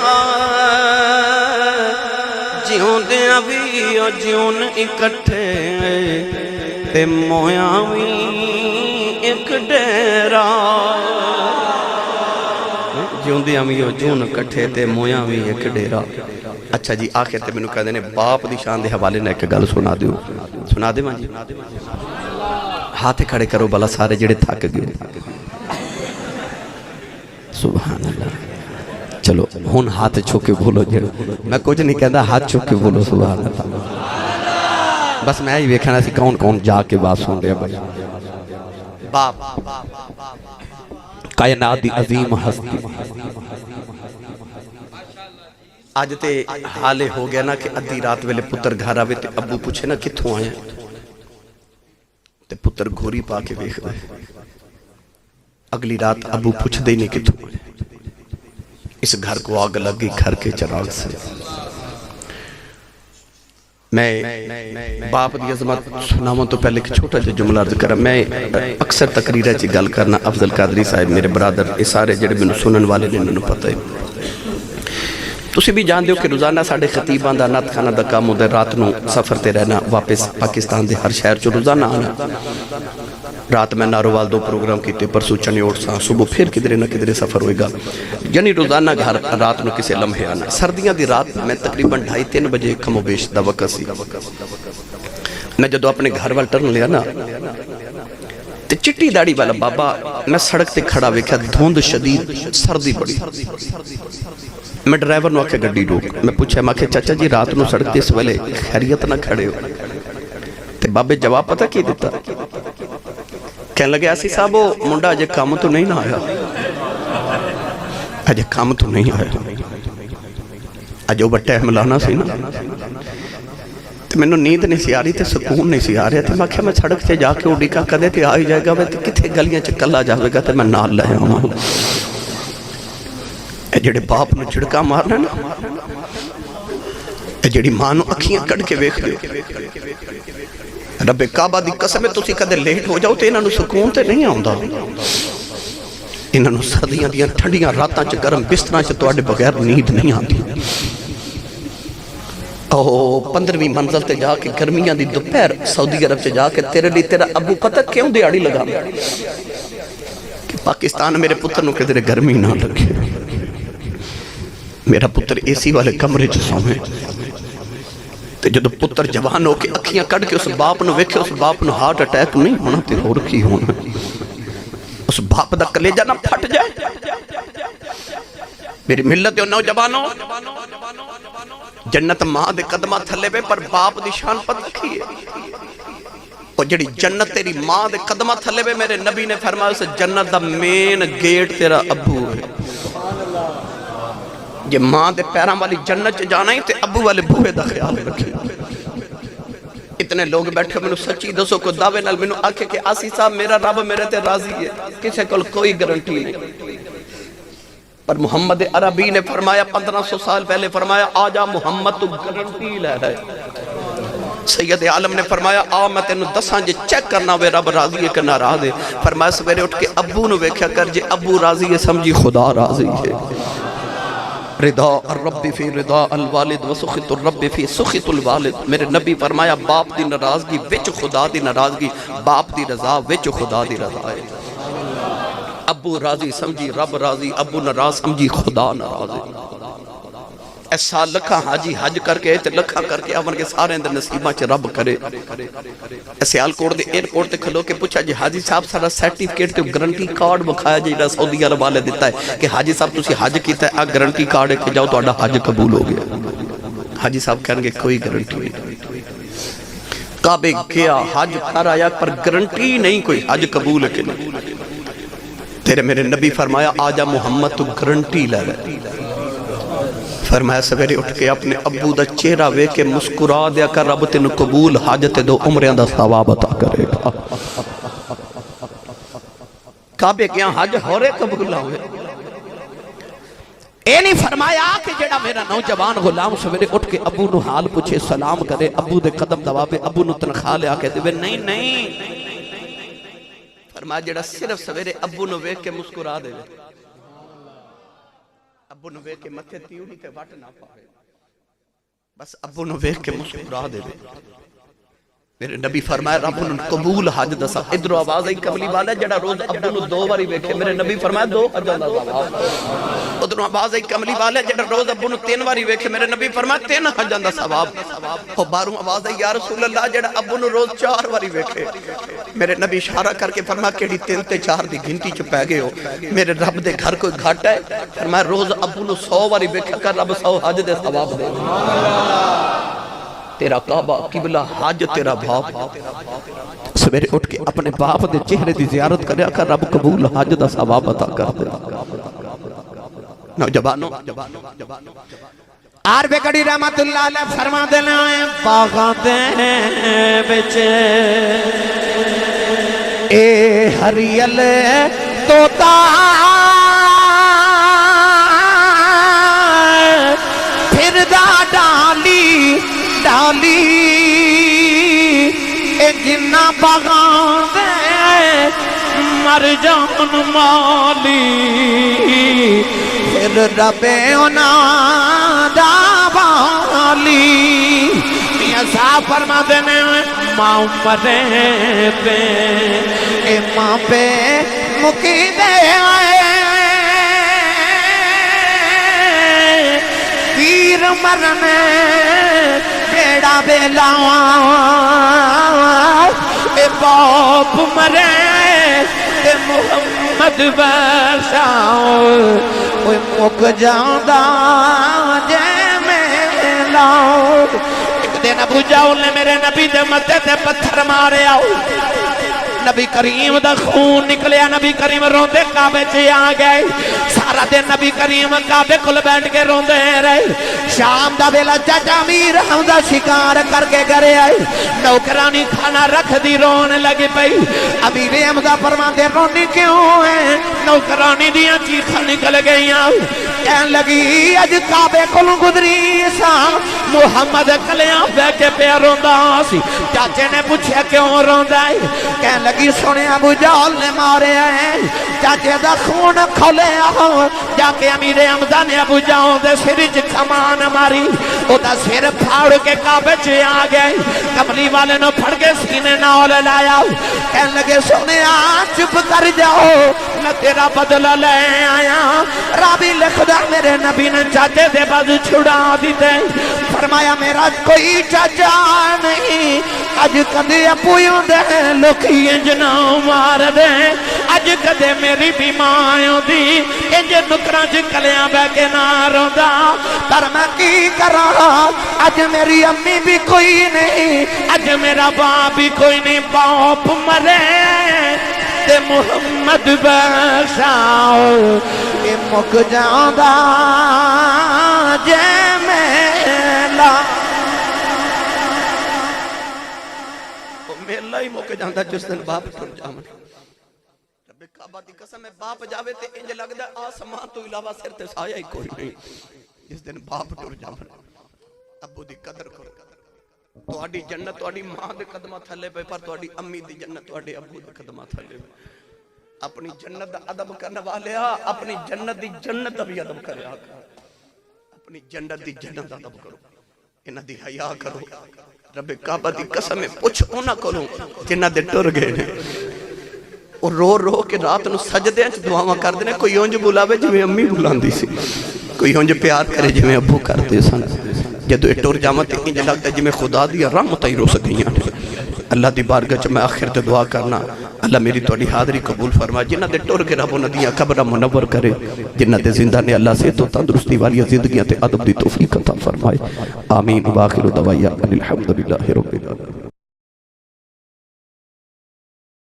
جیوں دے ابھی اور جیون اکٹھے تے مویاں بھی ایک ڈیرا جیون دے ابھی اور جیون اکٹھے تے مویاں بھی ایک ڈیرا اچھا جی آخر تے میں نے کہا دینے باپ دی شان دے حوالے نے ایک گل سنا دے ماں جی ہاتھ کھڑے کرو بلا سارے جڑے تھک گئے سبحان اللہ چلو ہون ہاتھ چھوکے بولو جڑو میں کچھ نہیں کہتا ہاتھ چھوکے بولو سبحان اللہ بس میں ہی ویکھنا سی کون کون جا کے بات سن رہے بھائی باپ کائنات دی عظیم ہستی آج تے حالے ہو گیا نا کہ ادھی رات ویلے پتر گھر آوے تے ابو پوچھے نا کتھوں آئے تے پتر گھوری پا کے ویکھ دے اگلی رات ابو پوچھ دے نہیں کتھوں آئے اس گھر کو آگ لگی گھر کے چراغ سے میں باپ دی عظمت سناواں تو پہلے ایک چھوٹا جا جملہ عرض کرا میں اکثر تقریرہ چی گل کرنا افضل قادری صاحب میرے برادر اس سارے جڑے میں سنن والے نے انہوں پتہ ہے تسی بھی جان دیو کہ روزانہ ساڑھے خطیبان دا نات خانہ دا کام ہوتا ہے رات نو سفر تے رہنا واپس پاکستان دے ہر شہر چو روزانہ آنا رات میں ناروال دو پروگرام کیتے پرسو چنی اوٹ ساں صبح پھر کدرے نہ کدرے سفر ہوئے گا یعنی روزانہ گھر رات نو کسے لمحے آنا سردیاں دی رات میں تقریباً 2:30 بجے کم و بیش دا وقت سی میں جدو اپنے گھر وال ٹرن لیا نا تے چٹی داڑی والا بابا میں سڑک تے کھڑا ویکھا دھوند شدید سردی بڑی میں ڈرائیور نو آکے گڈی روک میں پوچھا میں کہ چاچا جی رات نو سڑک تے اس ویلے خیریت نہ کھڑے ہو تے بابے جواب پتہ کی دیتا کہنے لگے ایسی صاحب وہ منڈا اجے کام تو نہیں نہ آیا اجے کام تو نہیں آیا اجے وہ بٹے ملانا سی نا تو میں نے نیند نہیں سی آ رہی تھے سکون نہیں سی آ رہا تھے میں کہا میں سڑک سے جا کے اڈی کا کدے تے آئی جائے گا تے کتھے گلیاں چکلا جاوے گا تے میں نال لے آؤں اے جڑے باپ نو چھڑکا مارنا نا اے جڑی ماں نو اکھیاں کڑ کے ویکھ دے رب کعبہ دی قسم تسی کدے لیٹ ہو جاؤ تے انہاں نو سکون تے نہیں آوندا انہاں نو سردیاں دیاں ٹھنڈیاں راتاں چ گرم بستراں چ تواڈے بغیر نیند نہیں آندی او 15ویں منزل تے جا کے گرمیاں دی دوپہر سعودی عرب چ جا کے تیرے لیے تیرا ابو پتہ کیوں دیہاڑی لگا کہ پاکستان میرے پتر نو کدے گرمی نہ لگے میرا پتر اے سی والے کمرے چ سوے تے جدو پتر جوان ہو کے اکھیاں کڑ کے اس باپ نو ویکھے اس باپ نو ہارٹ اٹیک نہیں ہونا تے ہو رکھی ہونا اس باپ دا کلیجہ نہ پھٹ جائے میری ملت دیو نوجوانوں جنت ماں دے قدمہ تھلے بے پر باپ دی شان پت رکھی ہے اور جڑی جنت تیری ماں دے قدمہ تھلے بے میرے نبی نے فرمایا اسے جنت دا مین گیٹ تیرا ابو ہے یہ ماں دے پیران والی جنت جانا ہی تے ابو والے بوہے دا خیال رکھے جتنے لوگ بیٹھے میں سچی دسو کو دعوے نال میں آکھے کہ آسی صاحب میرا رب میرے تے راضی ہے، کسے کل کوئی گارنٹی نہیں۔ پر محمد عربی نے فرمایا 1500 سال پہلے فرمایا آجا محمد تو گارنٹی لے رہے۔ سید عالم نے فرمایا آ میں تینوں دساں جے چیک کرنا وے رب راضی ہے کہ ناراض ہے۔ فرمایا سویرے اٹھ کے ابو نو ویکھیا کر، جے ابو راضی ہے سمجھی خدا راضی ہے۔ رضا الرب فی رضا الوالد و سخط الرب فی سخط الوالد۔ میرے نبی فرمایا باپ دی ناراضگی وچ خدا دی ناراضگی، باپ دی رضا وچ خدا دی رضا ہے۔ ابو راضی سمجھی رب راضی، ابو ناراض سمجھی خدا ناراض ہے۔ ایسا لکھا حاجی حج کر کے تے لکھا کر کے آون کے سارے اندر نصیبہ چ رب کرے۔ سیال کوٹ دے ایئرپورٹ تے کھلو کے پوچھا جی حاجی صاحب سارا سرٹیفکیٹ تے گارنٹی کارڈ بکھایا جیڑا سعودی عرب والے دیتا ہے کہ حاجی صاحب تسی حج کیتا ہے، آ گارنٹی کارڈ ہے کہ جاؤ تہاڈا حج قبول ہو گیا۔ حاجی صاحب کہن گے کوئی گارنٹی نہیں۔ کعبے گیا حج کر آیا پر گارنٹی نہیں کوئی حج قبول ہے کہ نہیں۔ تیرے میرے نبی فرمایا آجا محمد تو گارنٹی لے رہے۔ فرمایا سویرے اٹھ کے اپنے ابو دا چہرہ وے کے مسکرا دیا کر رب تینو قبول حاجت دو عمریاں دا ثواب عطا کرے گا۔ کعبے کیا حج ہو رہے قبول ہوئے۔ اے نہیں فرمایا کہ جڑا میرا نوجوان غلام سویرے اٹھ کے ابو نو حال پوچھے سلام کرے، ابو دے قدم دبابے، ابو نو تنخواہ لے آکے دے نہیں نہیں۔ فرمایا جڑا صرف سویرے ابو نو ویکھ کے مسکرا دے، ابو نو ویکھ کے متھے تیوڑی تے وٹ نہ پائے، بس ابو نو ویکھ کے مسکرا دے۔ میرے نبی فرمایا رب نو قبول حج دسا۔ ادھر آواز آئی کملی والا جڑا روز ابو نو 2 باری ویکھے، میرے نبی فرمایا 2 حجاں دا ثواب۔ ادھر آواز آئی کملی والا جڑا روز ابو نو 3 باری ویکھے، میرے نبی فرمایا 3 حجاں دا ثواب۔ او باروں آواز آئی یا رسول اللہ جڑا ابو نو روز 4 باری ویکھے، میرے نبی اشارہ کر کے فرمایا کیڑی 3 تے 4 دی گنتی چ پے گئے ہو، میرے رب دے گھر کوئی گھٹ ہے؟ فرمایا روز ابو نو 100 باری ویکھا کر رب 100 حج دے ثواب دے۔ تیرا کعبہ قبلہ حج تیرا باپ، سویرے اٹھ کے اپنے باپ دے چہرے دی زیارت کریا کر رب قبول حج دا ثواب عطا کر دے۔ نوجوانوں آر بے کڑی رحمت اللہ علیہ فرما دینا ہے باغاں دے بچ اے ہریل توتا پھر دا ڈالی ڈالی اے جنہ باغاں دے مر جان مالی پھر ربے اونا دا والی۔ میاں صاحب فرما دینے ماں مرے پہ اے ماں پہ مکی دے پیر مرنے بیڑا بیلاوان اے باپ مرے اے محمد برساؤ کوئی مک جاندہ جے میں لاؤ۔ ایک دن ابو جاؤ نے میرے نبی دے مدے تے پتھر مارے آؤ، نبی کریم دا خون نکلیا، نبی کریم روندے کعبے چے آ گئے، سارا دن نبی کریم کعبے کھل بیٹھ کے روندے رہے۔ شام دا ویلا چاچا امیر حمزہ شکار کر کے گھرے آئے، نوکرانی کھانا رکھ دی رون لگی پئی۔ امیر حمزہ فرماندے رونی کیوں ہے؟ نوکرانی دیاں چیخاں نکل گئیاں، کہن لگی اج کعبے کھل گزری سا محمد کلیاں بے کے پہ روندا سی۔ چاچے نے پوچھا کیوں روندا ہے؟ کہن لگی سنے ابو جہل نے مارے ہیں، چاچے دا خون کھولے آؤ، جا کے امیر حمزہ نے ابو جہل دے سرج کمان ماری، او دا سر پھاڑ کے کعبے چ آ گئے، کملی والے نو پھڑ کے سینے نال لایا، کہن لگے سنے چپ کر جاؤ میں تیرا بدلہ لے آیا۔ رابی لکھدا میرے نبی نے چاچے دے بازو چھڑا دیتے، فرمایا میرا کوئی چاچا نہیں، اج کدے اپویوں دے لوکی انجنا مار دے، اج کدے میری بھی ماں دی انج نکراں چ کلیاں بہ کے نہ روندا، پر میں کی کراں اج میری امی بھی کوئی نہیں، اج میرا باپ بھی کوئی نہیں، باپ مرے تے محمد برساؤ اے مک جاندہ جے میلا۔ سایہ ہی موقع جاندہ جس دن باپ ٹر جامن رب کعبہ دی قسم ہے باپ جاوے تے انج لگدا آسمان تو علاوہ سر تے سایہ ہی کوئی نہیں جس دن باپ ٹر جامن ابو دی قدر کرو تو آڈی جنت تو آڈی ماں دے قدمہ تھلے پہ پر تو آڈی امی دی جنت تو آڈی ابو دے قدمہ تھلے پہ اپنی جنت دا عدب کرنے والے اپنی جنت دی جنت بھی عدب کرے اپنی جنت دی جنت دا عدب کرو انہ دی حیاء کرو رب کعبہ دی قسم میں پوچھ اونا کرو جنہ دے ٹر گئے نے اور رو رو کے رات نو سجدے انچ دعاواں کر دینے کوئی اونج بلاوے جو میں امی بلان دی سی کوئی اونج پیار کرے جو میں ابو کرتے سن جدو ٹر جامت انج لگتا ہے جو میں خدا دی رحمت ہی رو سکیاں اللہ دی بارگاہ میں آخر تے دعا کرنا اللہ میری توڑی حاضری قبول فرما جنہ دے ٹور کے رب ندیاں قبرہ منور کرے جنہ دے زندہ نے اللہ سے تو تندرستی والی زندگیاں تے عدب دی توفیق عطا فرمائے آمین واخر دعوایا الحمدللہ رب العالمین